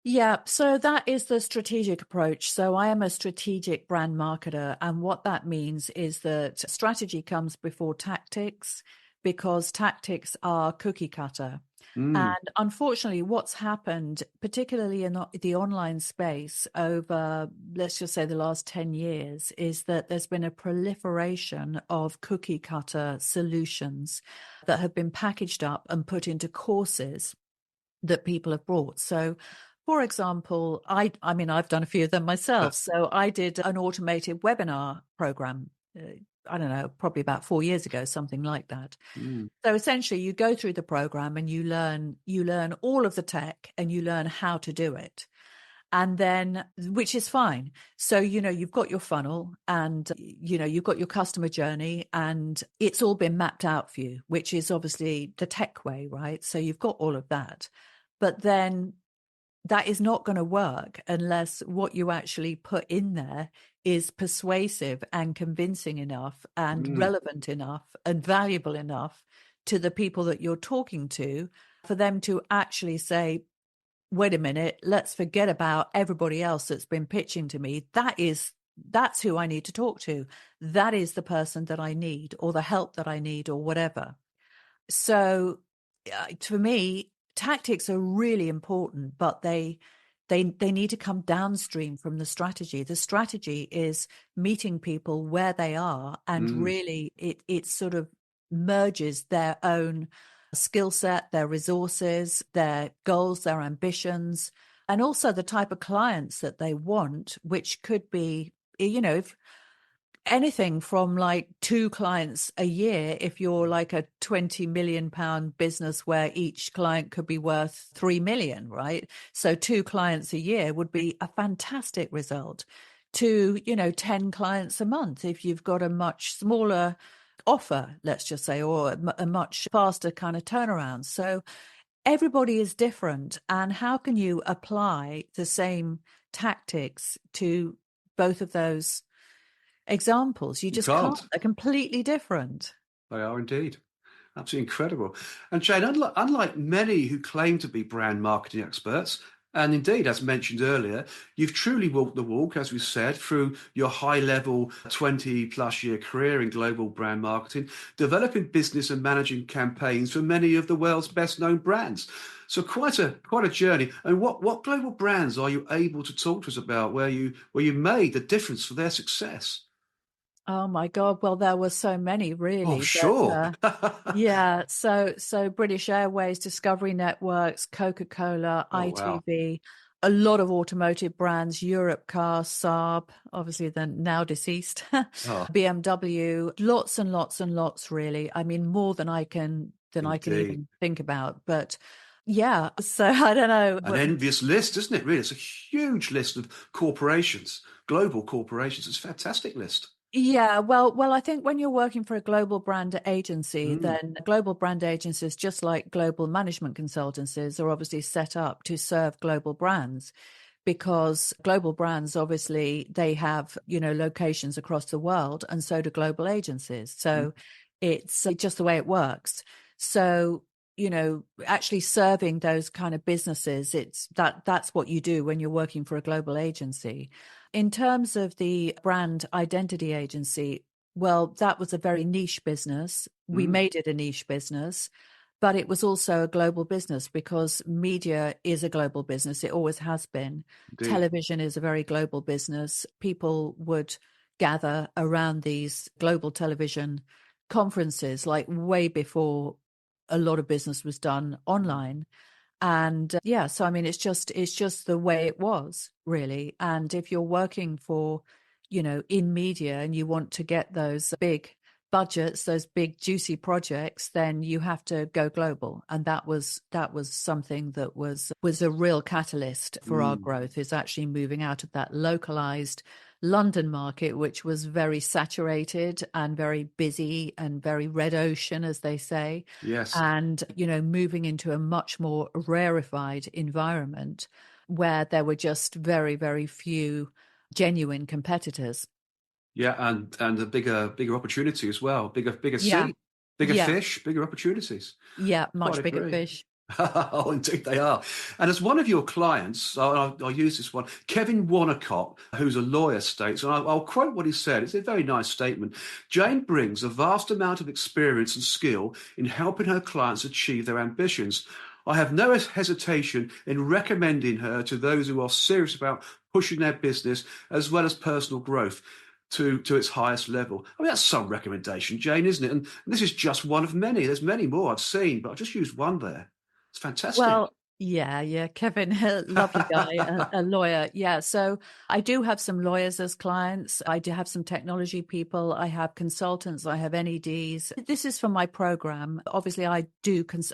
Yeah, so that is the strategic approach. So I am a strategic brand marketer. And what that means is that strategy comes before tactics, because tactics are cookie cutter. Mm, And unfortunately, what's happened, particularly in the online space over, let's just say, the last 10 years, is that there's been a proliferation of cookie cutter solutions that have been packaged up and put into courses that people have brought. So, for example, I mean, I've done a few of them myself. So I did an automated webinar program, I don't know, probably about 4 years ago, something like that. mm, So essentially you go through the program and you learn all of the tech and you learn how to do it. And then, which is fine. So, you've got your funnel and, you've got your customer journey and it's all been mapped out for you, which is obviously the tech way, right? So you've got all of that. But then that is not going to work unless what you actually put in there is persuasive and convincing enough and mm. relevant enough and valuable enough to the people that you're talking to, for them to actually say, wait a minute, let's forget about everybody else that's been pitching to me. That's who I need to talk to. That is the person that I need, or the help that I need, or whatever. So for me, tactics are really important, but they need to come downstream from the strategy. The strategy is meeting people where they are, and Mm, really it sort of merges their own skill set, their resources, their goals, their ambitions, and also the type of clients that they want, which could be, if anything from like 2 clients a year, if you're like a 20 million pound business where each client could be worth 3 million, right? So 2 clients a year would be a fantastic result. To 10 clients a month if you've got a much smaller offer, let's just say, or a much faster kind of turnaround. So everybody is different, and how can you apply the same tactics to both of those examples? You you just can't. can't. They're completely different. They are indeed. Absolutely incredible. And Jane, unlike many who claim to be brand marketing experts, and indeed, as mentioned earlier, you've truly walked the walk, as we said, through your high-level 20-plus year career in global brand marketing, developing business and managing campaigns for many of the world's best-known brands. So quite a journey. And what global brands are you able to talk to us about where you made the difference for their success? Oh my God. Well, there were so many Oh, really, but sure. yeah. So British Airways, Discovery Networks, Coca-Cola, Oh, wow. ITV, a lot of automotive brands, Europcar, Saab, obviously then now deceased, Oh, BMW, lots and lots and lots, really. I mean, more than I can indeed. even think about. But yeah, so I don't know. An envious list, isn't it? Really, it's a huge list of corporations, global corporations. It's a fantastic list. Yeah, well, I think when you're working for a global brand agency, Mm, then global brand agencies, just like global management consultancies, are obviously set up to serve global brands, because global brands, obviously, they have, locations across the world, and so do global agencies. mm, So it's just the way it works. So, actually serving those kind of businesses, that's what you do when you're working for a global agency. In terms of the brand identity agency, well, that was a very niche business. We made it a niche business, but it was also a global business because media is a global business. It always has been. Indeed. Television is a very global business. People would gather around these global television conferences like way before a lot of business was done online. And yeah, so I mean, it's just the way it was, really. And if you're working for, in media and you want to get those big budgets, those big juicy projects, then you have to go global. And that was something that was a real catalyst for our growth, is actually moving out of that localized London market, which was very saturated and very busy and very red ocean, as they say. Yes. And, moving into a much more rarefied environment where there were just very, very few genuine competitors. Yeah, and a bigger opportunity as well. Bigger Yeah. sea, bigger Yeah. fish, bigger opportunities. Yeah. Quite Much bigger agree. fish. Oh, indeed they are. And as one of your clients, I'll use this one, Kevin Wanacott, who's a lawyer, states, and I'll quote what he said. It's a very nice statement. Jane brings a vast amount of experience and skill in helping her clients achieve their ambitions. I have no hesitation in recommending her to those who are serious about pushing their business as well as personal growth to its highest level. I mean, that's some recommendation, Jane, isn't it? And this is just one of many. There's many more I've seen, but I just used one there. It's fantastic. Well, yeah. Kevin, a lovely guy, a lawyer. Yeah. So I do have some lawyers as clients. I do have some technology people. I have consultants. I have NEDs. This is for my program. Obviously, I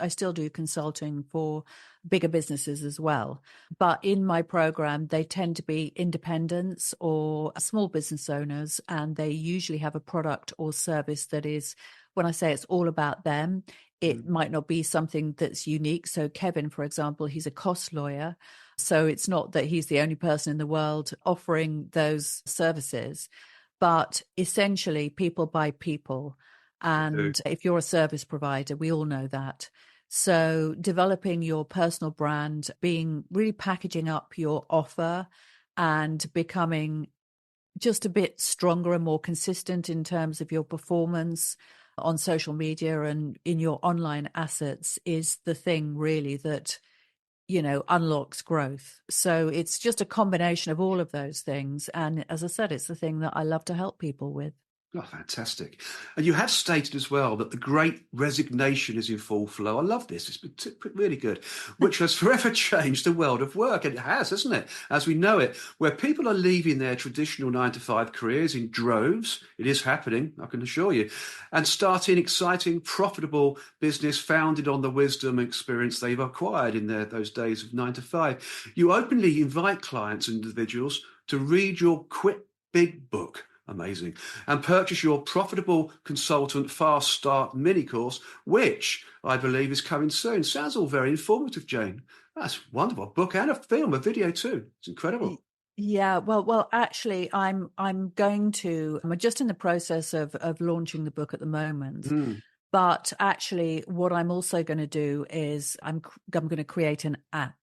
still do consulting for bigger businesses as well. But in my program, they tend to be independents or small business owners, and they usually have a product or service that is, when I say it's all about them, it might not be something that's unique. So Kevin, for example, he's a cost lawyer. So it's not that he's the only person in the world offering those services, but essentially people buy people. And if you're a service provider, we all know that. So developing your personal brand, really packaging up your offer and becoming just a bit stronger and more consistent in terms of your performance on social media and in your online assets is the thing really that, unlocks growth. So it's just a combination of all of those things. And as I said, it's the thing that I love to help people with. Oh, fantastic. And you have stated as well that the great resignation is in full flow. I love this. It's been really good, which has forever changed the world of work. And it has, hasn't it? As we know it, where people are leaving their traditional 9-to-5 careers in droves. It is happening, I can assure you, and starting exciting, profitable business founded on the wisdom and experience they've acquired in those days of 9-to-5. You openly invite clients and individuals to read your Quit Big book. Amazing. And purchase your profitable consultant fast start mini course, which I believe is coming soon. Sounds all very informative, Jane. That's wonderful. Book and a film, a video too. It's incredible. Yeah, well, actually, I'm just in the process of launching the book at the moment. But actually, what I'm also going to do is I'm going to create an app,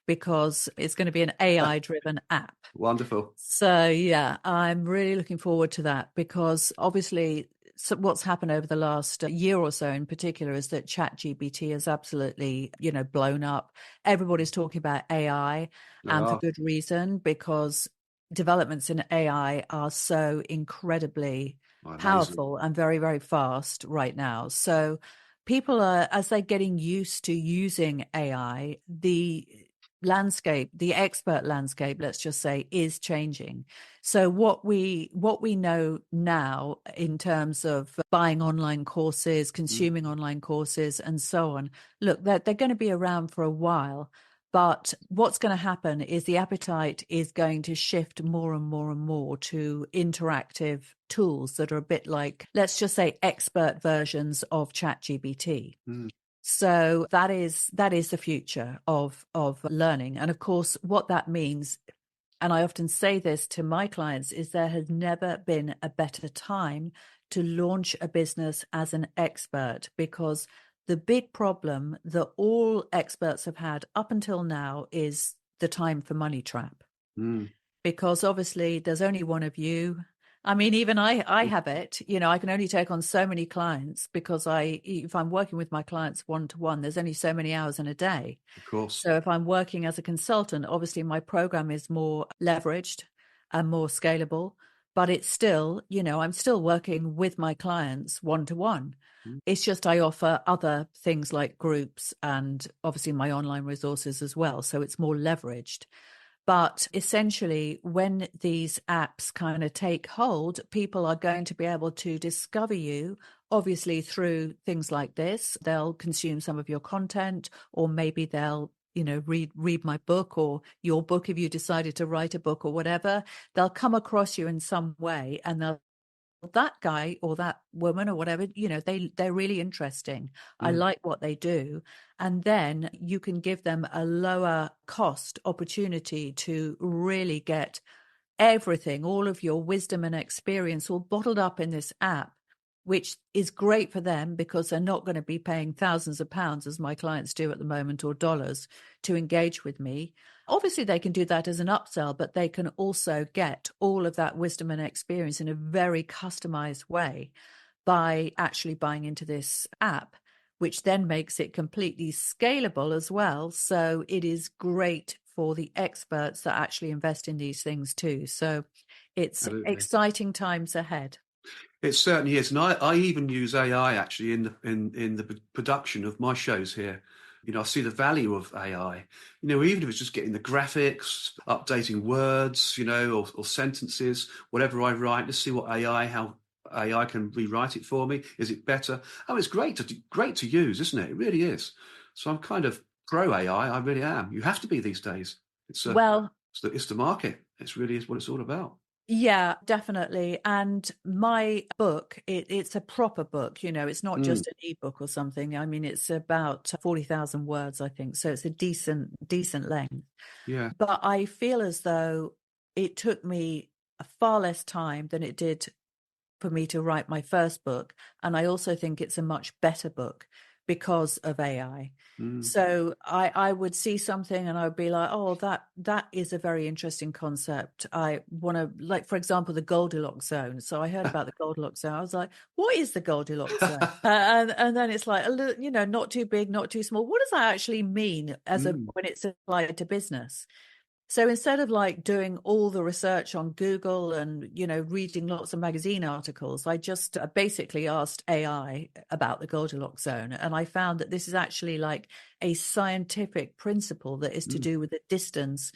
because it's going to be an AI-driven app. Wonderful. So, yeah, I'm really looking forward to that, because obviously what's happened over the last year or so in particular is that ChatGPT has absolutely, blown up. Everybody's talking about AI, and for good reason, because developments in AI are so incredibly powerful and very, very fast right now. So people are, as they're getting used to using AI, the expert landscape, let's just say, is changing. So what we know now in terms of buying online courses, consuming online courses, and so on, look, they're going to be around for a while. But what's going to happen is the appetite is going to shift more and more and more to interactive tools that are a bit like, let's just say, expert versions of ChatGPT. So that is the future of learning. And of course, what that means, and I often say this to my clients, is there has never been a better time to launch a business as an expert, because the big problem that all experts have had up until now is the time for money trap. Because obviously there's only one of you I mean, even I have it, I can only take on so many clients because if I'm working with my clients one-to-one, there's only so many hours in a day. Of course. So if I'm working as a consultant, obviously my program is more leveraged and more scalable, but it's still, I'm still working with my clients one-to-one. Mm. It's just I offer other things like groups and obviously my online resources as well. So it's more leveraged. But essentially, when these apps kind of take hold, people are going to be able to discover you, obviously, through things like this. They'll consume some of your content, or maybe they'll, read my book or your book if you decided to write a book or whatever. They'll come across you in some way and that guy or that woman or whatever, they're really interesting. I like what they do. And then you can give them a lower cost opportunity to really get everything, all of your wisdom and experience all bottled up in this app, which is great for them because they're not going to be paying thousands of pounds as my clients do at the moment, or dollars, to engage with me. Obviously, they can do that as an upsell, but they can also get all of that wisdom and experience in a very customized way by actually buying into this app, which then makes it completely scalable as well. So it is great for the experts that actually invest in these things too. So it's Absolutely. exciting times ahead. It certainly is, and I even use AI actually in the production of my shows here. I see the value of AI. Even if it's just getting the graphics, updating words, or sentences, whatever I write, to see how AI can rewrite it for me. Is it better? Oh, it's great to use, isn't it? It really is. So I'm kind of pro AI. I really am. You have to be these days. Well, It's the market. It's really is what it's all about. yeah, definitely. And my book, it's a proper book, it's not just an ebook or something. I mean, it's about 40,000 words, I think. So it's a decent length. Yeah. But I feel as though it took me far less time than it did for me to write my first book. And I also think it's a much better book because of AI. So I would see something and I would be like, oh, that is a very interesting concept. I want to, like, for example, the Goldilocks zone. So I heard about the Goldilocks zone. I was like, what is the Goldilocks zone? And then it's like, a little, not too big, not too small. What does that actually mean when it's applied to business? So instead of like doing all the research on Google and, reading lots of magazine articles, I just basically asked AI about the Goldilocks zone. And I found that this is actually like a scientific principle that is to do with the distance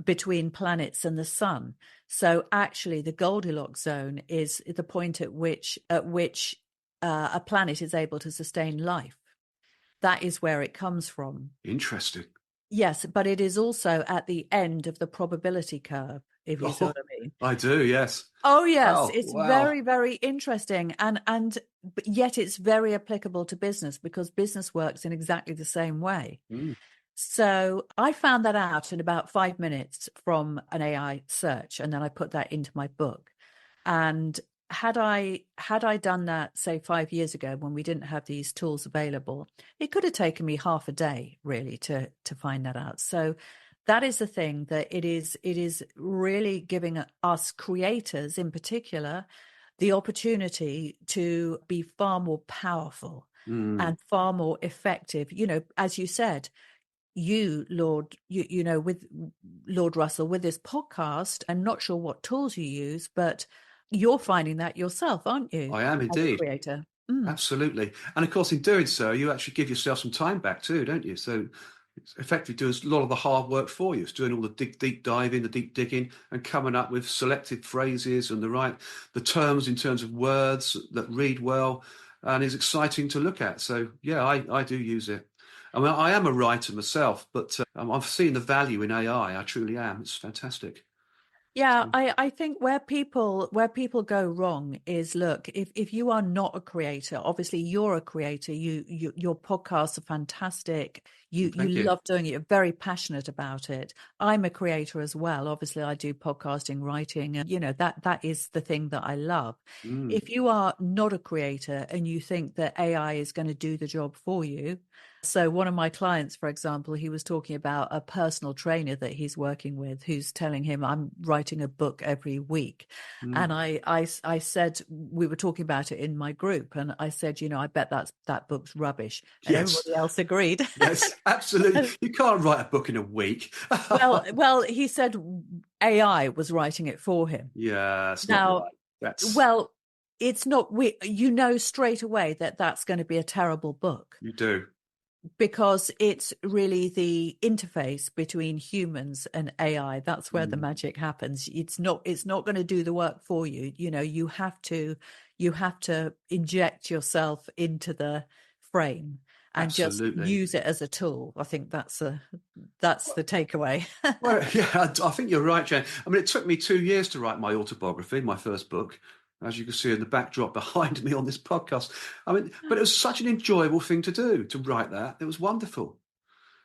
between planets and the sun. So actually the Goldilocks zone is the point at which a planet is able to sustain life. That is where it comes from. Interesting. Yes, but it is also at the end of the probability curve, if you see what I mean. I do, yes. Oh, yes, Oh, it's wow. very, very interesting. But yet it's very applicable to business because business works in exactly the same way. So I found that out in about 5 minutes from an AI search, and then I put that into my book. And had I done that, say, 5 years ago when we didn't have these tools available, it could have taken me half a day really to find that out. So that is the thing, that it is really giving us creators in particular the opportunity to be far more powerful and far more effective. As you said, Lord, with Lord Russell, with this podcast, I'm not sure what tools you use, but you're finding that yourself, aren't you? I am As a indeed. creator. Absolutely. And of course, in doing so, you actually give yourself some time back too, don't you? So it's effectively doing a lot of the hard work for you. It's doing all the deep diving, the deep digging, and coming up with selected phrases and the terms in terms of words that read well and is exciting to look at. So yeah, I do use it. I mean, I am a writer myself, but I've seen the value in AI. I truly am. It's fantastic. Yeah, I think where people go wrong is, look, if you are not a creator, obviously you're a creator, your podcasts are fantastic. You Thank you. love doing it, you're very passionate about it. I'm a creator as well. Obviously I do podcasting, writing, and that is the thing that I love. If you are not a creator and you think that AI is going to do the job for you, So one of my clients, for example, he was talking about a personal trainer that he's working with who's telling him, I'm writing a book every week. And I said, we were talking about it in my group, and I said, I bet that book's rubbish. And Yes. everybody else agreed. Yes, absolutely. You can't write a book in a week. Well, he said AI was writing it for him. Yeah, it's not Now, right. That's well, it's not, straight away that that's going to be a terrible book, you do. because it's really the interface between humans and AI. That's where the magic happens. It's not going to do the work for you. You have to inject yourself into the frame and just Absolutely. use it as a tool. I think that's the takeaway. Well, yeah, I think you're right, Jane. I mean, it took me 2 years to write my autobiography, my first book, as you can see in the backdrop behind me on this podcast. I mean, but it was such an enjoyable thing to do, to write that. It was wonderful.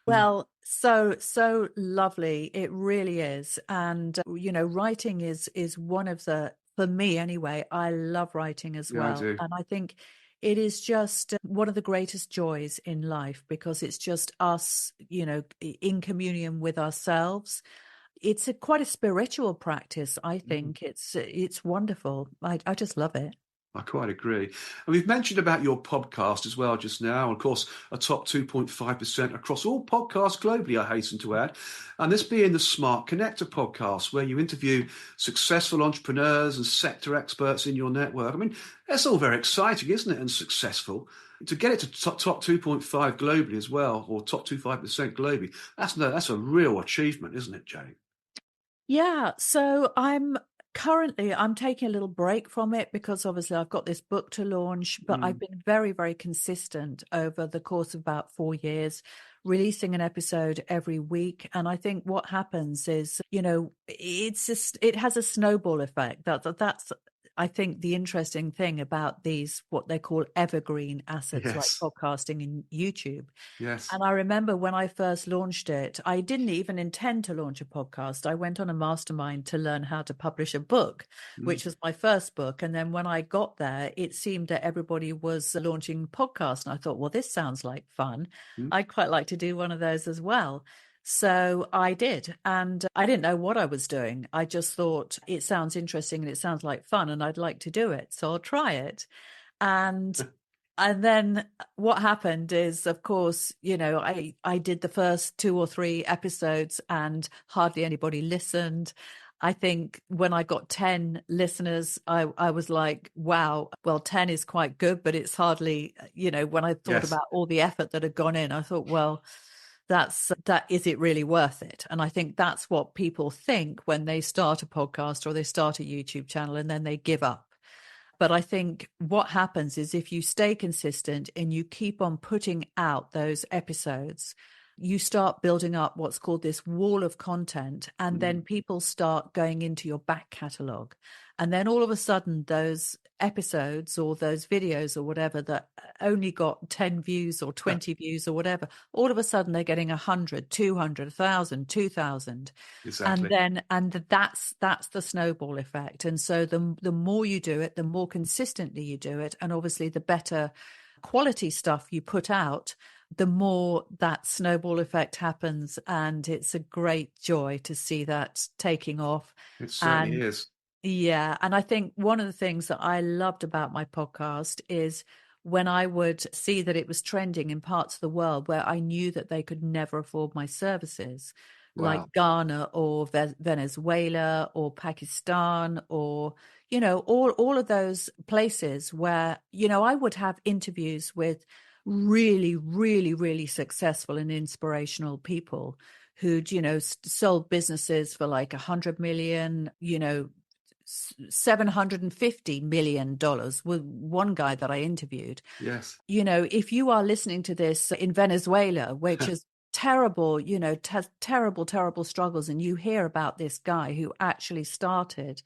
Well, so lovely. It really is. And, writing is one of for me anyway, I love writing as Yeah, I well. do. And I think it is just one of the greatest joys in life, because it's just us, in communion with ourselves. It's quite a spiritual practice, I think. It's wonderful. I just love it. I quite agree. And we've mentioned about your podcast as well just now. Of course, a top 2.5% across all podcasts globally, I hasten to add. And this being the Smart Connector podcast, where you interview successful entrepreneurs and sector experts in your network. I mean, that's all very exciting, isn't it? And successful. To get it to top 2.5 globally as well, or top 2.5% globally, that's a real achievement, isn't it, Jane? Yeah, so I'm taking a little break from it, because obviously I've got this book to launch, but I've been very, very consistent over the course of about 4 years, releasing an episode every week. And I think what happens is, it has a snowball effect. That's I think the interesting thing about these, what they call evergreen assets, like Yes. podcasting and YouTube. Yes. And I remember when I first launched it, I didn't even intend to launch a podcast. I went on a mastermind to learn how to publish a book, which was my first book. And then when I got there, it seemed that everybody was launching podcasts. And I thought, well, this sounds like fun. I'd quite like to do one of those as well. So I did. And I didn't know what I was doing. I just thought it sounds interesting and it sounds like fun and I'd like to do it. So I'll try it. And then what happened is, of course, I did the first 2 or 3 episodes and hardly anybody listened. I think when I got 10 listeners, I was like, wow, well, 10 is quite good, but it's hardly, when I thought about all the effort that had gone in, I thought, well, is it really worth it? And I think that's what people think when they start a podcast or they start a YouTube channel and then they give up. But I think what happens is, if you stay consistent and you keep on putting out those episodes, you start building up what's called this wall of content. And then people start going into your back catalogue. And then all of a sudden, those episodes or those videos or whatever that only got 10 views or 20 views or whatever, all of a sudden they're getting 100, 200, 1,000, 2,000. Exactly. And that's the snowball effect. And so the more you do it, the more consistently you do it, and obviously the better quality stuff you put out, the more that snowball effect happens. And it's a great joy to see that taking off. It certainly And is. yeah. And I think one of the things that I loved about my podcast is when I would see that it was trending in parts of the world where I knew that they could never afford my services, like Wow. Ghana or Venezuela or Pakistan, or, all of those places where, I would have interviews with really, really, really successful and inspirational people who'd, sold businesses for like 100 million, $750 million with one guy that I interviewed. Yes. If you are listening to this in Venezuela, which is terrible, terrible, terrible struggles, and you hear about this guy who actually started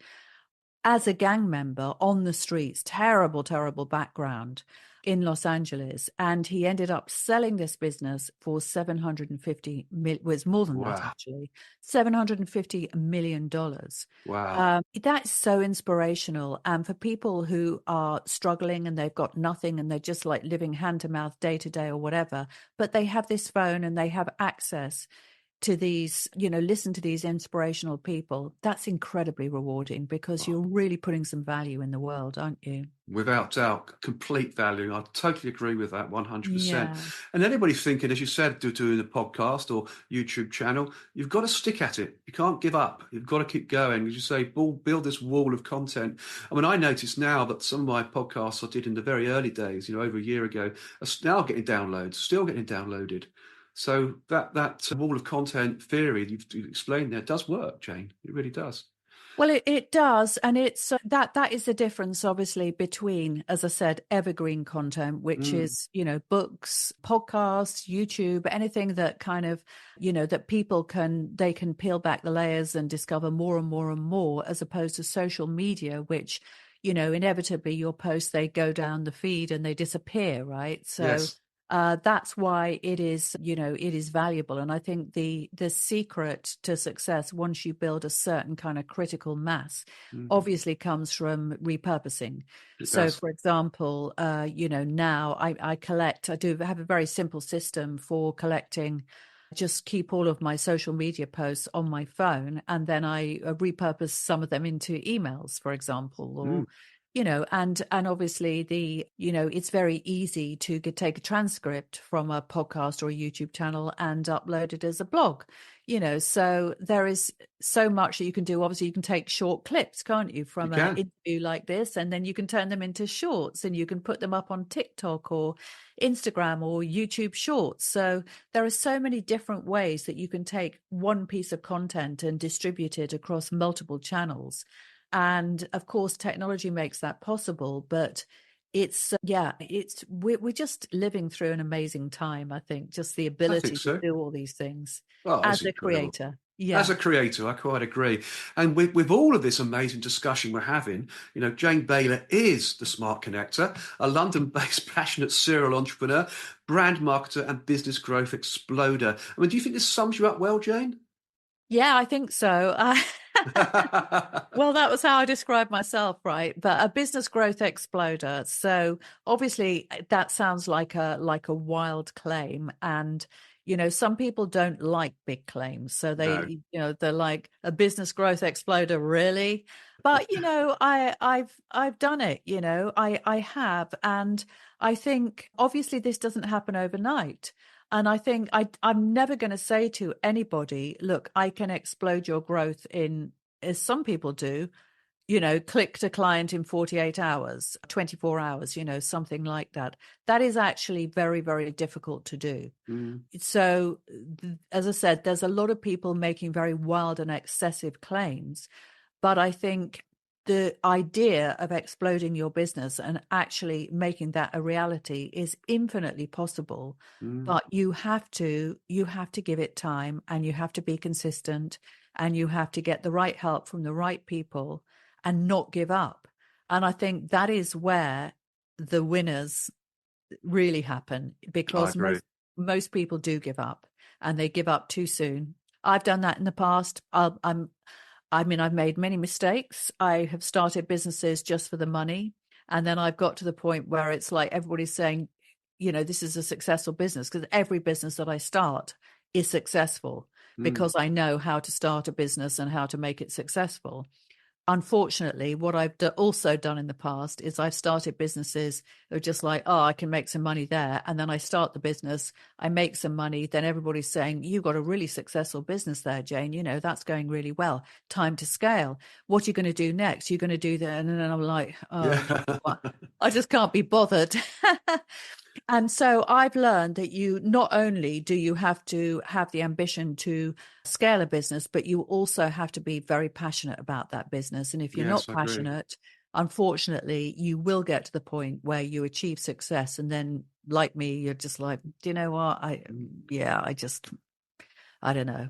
as a gang member on the streets, terrible, terrible background. in Los Angeles, and he ended up selling this business for 750 million, was more than that Wow. actually, $750 million. Wow. That's so inspirational. And for people who are struggling and they've got nothing and they're just like living hand to mouth day to day or whatever, but they have this phone and they have access to these, listen to these inspirational people, that's incredibly rewarding because you're really putting some value in the world, aren't you? Without doubt, complete value. I totally agree with that 100%. Yeah. And anybody thinking, as you said, doing a podcast or YouTube channel, you've got to stick at it. You can't give up. You've got to keep going. As you say, build this wall of content. I mean, I notice now that some of my podcasts I did in the very early days, over a year ago, are now getting downloads, still getting downloaded. So that wall of content theory you've explained there does work, Jane. It really does. Well, it does. And it's that is the difference, obviously, between, as I said, evergreen content, which is, books, podcasts, YouTube, anything that kind of, that people can peel back the layers and discover more and more and more, as opposed to social media, which, inevitably your posts, they go down the feed and they disappear, right? So Yes. that's why it is, it is valuable. And I think the secret to success, once you build a certain kind of critical mass, obviously comes from repurposing. So, for example, now I do have a very simple system for collecting. Just keep all of my social media posts on my phone, and then I repurpose some of them into emails, for example, or and obviously it's very easy to take a transcript from a podcast or a YouTube channel and upload it as a blog, so there is so much that you can do. Obviously you can take short clips, can't you, from an interview like this, and then you can turn them into shorts and you can put them up on TikTok or Instagram or YouTube shorts. So there are so many different ways that you can take one piece of content and distribute it across multiple channels. And of course, technology makes that possible, but we're just living through an amazing time. I think just the ability to do all these things as a creator. Yeah. As a creator, I quite agree. And with all of this amazing discussion we're having, Jane Bayler is the Smart Connector, a London-based passionate serial entrepreneur, brand marketer, and business growth exploder. I mean, do you think this sums you up well, Jane? Yeah, I think so. Well, that was how I described myself, right? But a business growth exploder. So obviously that sounds like a wild claim. And, some people don't like big claims. So they, they're like, a business growth exploder, really? But, I've done it, I have. And I think obviously this doesn't happen overnight. And I think I'm never going to say to anybody, look, I can explode your growth in, as some people do, click to client in 48 hours, 24 hours, something like that. That is actually very, very difficult to do. So, as I said, there's a lot of people making very wild and excessive claims. But I think the idea of exploding your business and actually making that a reality is infinitely possible. But you have to give it time, and you have to be consistent, and you have to get the right help from the right people and not give up. And I think that is where the winners really happen, because most people do give up, and they give up too soon. I've done that in the past. I've made many mistakes. I have started businesses just for the money. And then I've got to the point where it's like everybody's saying, this is a successful business, because every business that I start is successful because I know how to start a business and how to make it successful. Unfortunately, what I've also done in the past is I've started businesses that are just like, oh, I can make some money there. And then I start the business, I make some money. Then everybody's saying, you got a really successful business there, Jane. That's going really well. Time to scale. What are you going to do next? You're going to do that. And then I'm like, I just can't be bothered. And so I've learned that you not only do you have to have the ambition to scale a business, but you also have to be very passionate about that business. And if you're not passionate, unfortunately, you will get to the point where you achieve success. And then, like me, you're just like, do you know what? I don't know.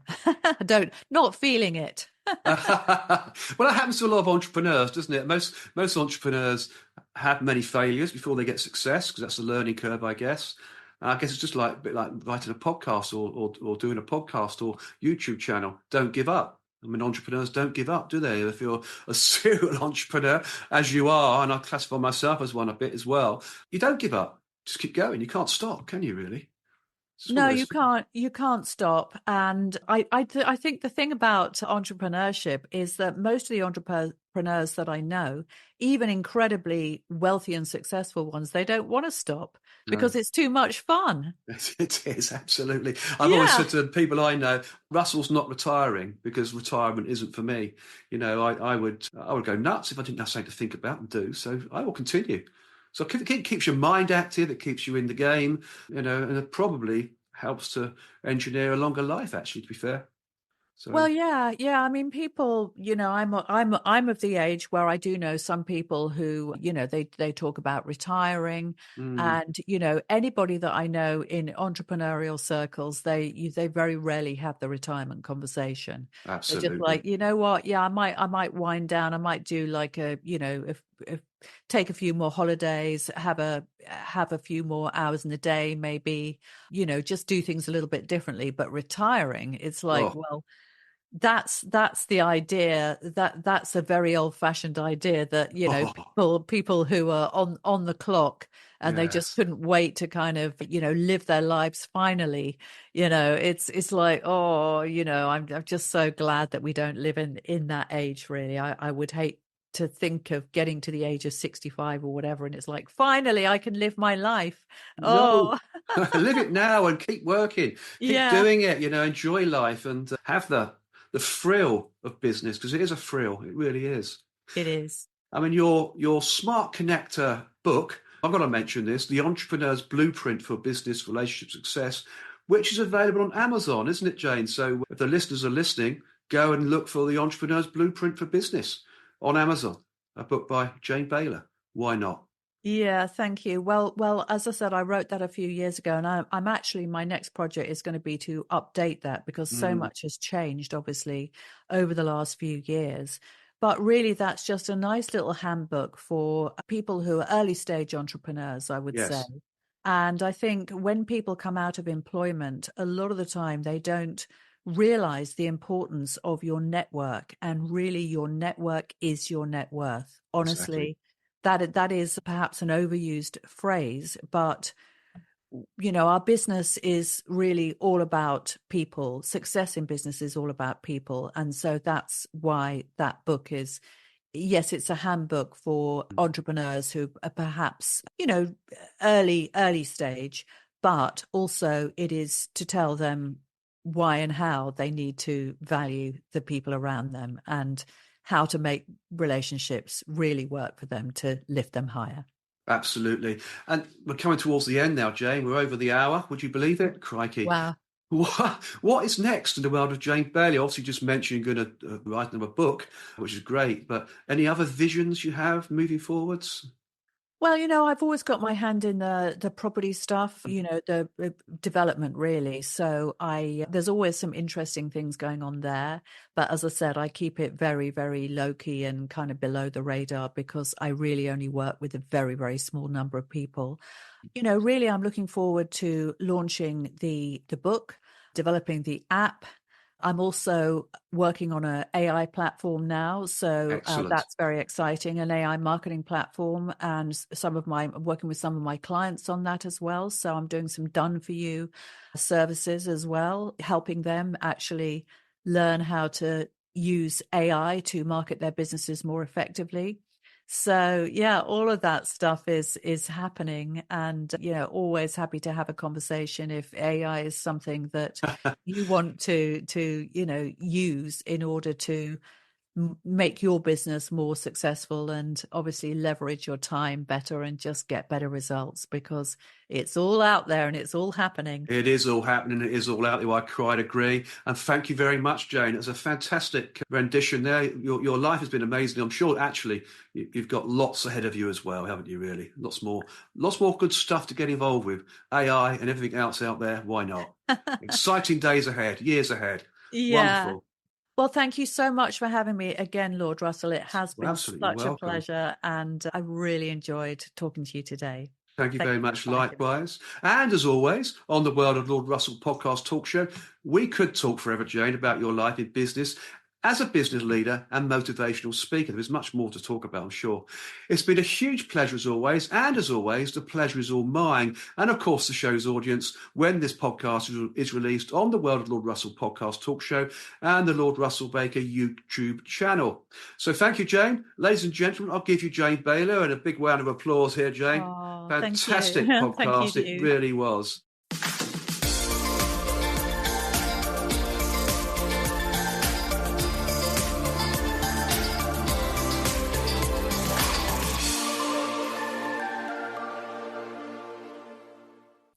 Not feeling it. Well, that happens to a lot of entrepreneurs, doesn't it? Most entrepreneurs have many failures before they get success, because that's the learning curve, I guess. I guess it's just like a bit like writing a podcast or doing a podcast or YouTube channel. Don't give up. I mean, entrepreneurs don't give up, do they? If you're a serial entrepreneur, as you are, and I classify myself as one a bit as well, you don't give up. Just keep going. You can't stop, can you? Really? It's just one No, of those you things. can't. You can't stop. And I think the thing about entrepreneurship is that most of the entrepreneurs that I know, even incredibly wealthy and successful ones, they don't want to stop No. because it's too much fun. It is, absolutely. I've always Yeah. said to people I know, Russell's not retiring because retirement isn't for me. I would go nuts if I didn't have something to think about and do. So I will continue. So it keeps your mind active, it keeps you in the game, and it probably helps to engineer a longer life, actually, to be fair. Well, So, yeah, yeah. I mean, people, I'm of the age where I do know some people who, they talk about retiring, mm, and anybody that I know in entrepreneurial circles, they very rarely have the retirement conversation. They're just absolutely. like, you know what? Yeah, I might wind down. I might do like if take a few more holidays, have a few more hours in the day, maybe, just do things a little bit differently. But retiring, it's like, Oh, well, that's the idea, that's a very old-fashioned idea that oh, people who are on the clock and they just yes. couldn't wait to kind of live their lives finally. It's like, oh, I'm just so glad that we don't live in that age, really. I would hate to think of getting to the age of 65 or whatever and it's like, finally I can live my life. No, Oh. live it now and keep working, keep Yeah, doing it, enjoy life and have the thrill of business, because it is a thrill. It really is. it is. I mean, your Smart Connector book, I've got to mention this, The Entrepreneur's Blueprint for Business Relationship Success, which is available on Amazon, isn't it, Jane? So if the listeners are listening, go and look for The Entrepreneur's Blueprint for Business on Amazon, a book by Jane Bayler. Why not? Yeah, thank you. Well, as I said, I wrote that a few years ago, and I'm actually, my next project is going to be to update that because so Mm, much has changed, obviously, over the last few years. But really, that's just a nice little handbook for people who are early stage entrepreneurs, I would say. yes, And I think when people come out of employment, a lot of the time they don't realize the importance of your network, and really your network is your net worth. exactly. Honestly, that is perhaps an overused phrase, but our business is really all about people. Success in business is all about people, and so that's why that book is, yes, it's a handbook for entrepreneurs who are perhaps early stage, but also it is to tell them why and how they need to value the people around them and how to make relationships really work for them to lift them higher. Absolutely. And we're coming towards the end now, Jane. We're over the hour. Would you believe it? Crikey. Wow. What is next in the world of Jane Bailey? Obviously, just mentioned you're going to write another book, which is great. But any other visions you have moving forwards? Well, I've always got my hand in the property stuff, the development really. So there's always some interesting things going on there. But as I said, I keep it very, very low key and kind of below the radar because I really only work with a very, very small number of people. Really, I'm looking forward to launching the book, developing the app. I'm also working on an AI platform now, so Excellent. that's very exciting, an AI marketing platform, and I'm working with some of my clients on that as well. So I'm doing some done for you services as well, helping them actually learn how to use AI to market their businesses more effectively. So yeah, all of that stuff is happening, and always happy to have a conversation if AI is something that you want to use in order to make your business more successful and obviously leverage your time better and just get better results, because it's all out there and it's all happening. It is all happening. It is all out there. I quite agree. And thank you very much, Jane. It's a fantastic rendition there. Your life has been amazing. I'm sure actually you've got lots ahead of you as well, haven't you? Really, lots more good stuff to get involved with. AI and everything else out there. Why not? Exciting days ahead, years ahead. Yeah. Wonderful. Well, thank you so much for having me again, Lord Russell. It has been Absolutely such a welcome. pleasure, and I really enjoyed talking to you today. Thank you very much. for inviting me. Likewise. And as always, on the World of Lord Russell podcast talk show, we could talk forever, Jane, about your life in business as a business leader and motivational speaker. There's much more to talk about, I'm sure. It's been a huge pleasure as always. And as always, the pleasure is all mine. And of course, the show's audience, when this podcast is released on the World of Lord Russell podcast talk show and the Lord Russell Baker YouTube channel. So thank you, Jane. Ladies and gentlemen, I'll give you Jane Bayler and a big round of applause here, Jane. Oh, Fantastic thank you. podcast. Thank you. It really was.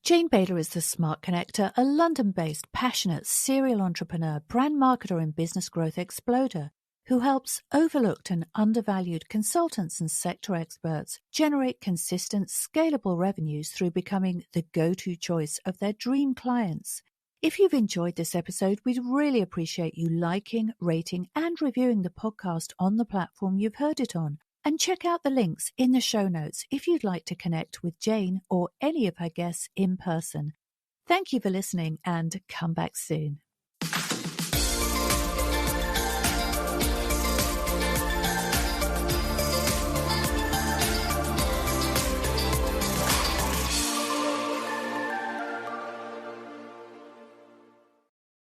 Jane Bayler is the Smart Connector, a London-based, passionate serial entrepreneur, brand marketer and business growth exploder who helps overlooked and undervalued consultants and sector experts generate consistent, scalable revenues through becoming the go-to choice of their dream clients. If you've enjoyed this episode, we'd really appreciate you liking, rating, and reviewing the podcast on the platform you've heard it on. And check out the links in the show notes if you'd like to connect with Jane or any of her guests in person. Thank you for listening and come back soon.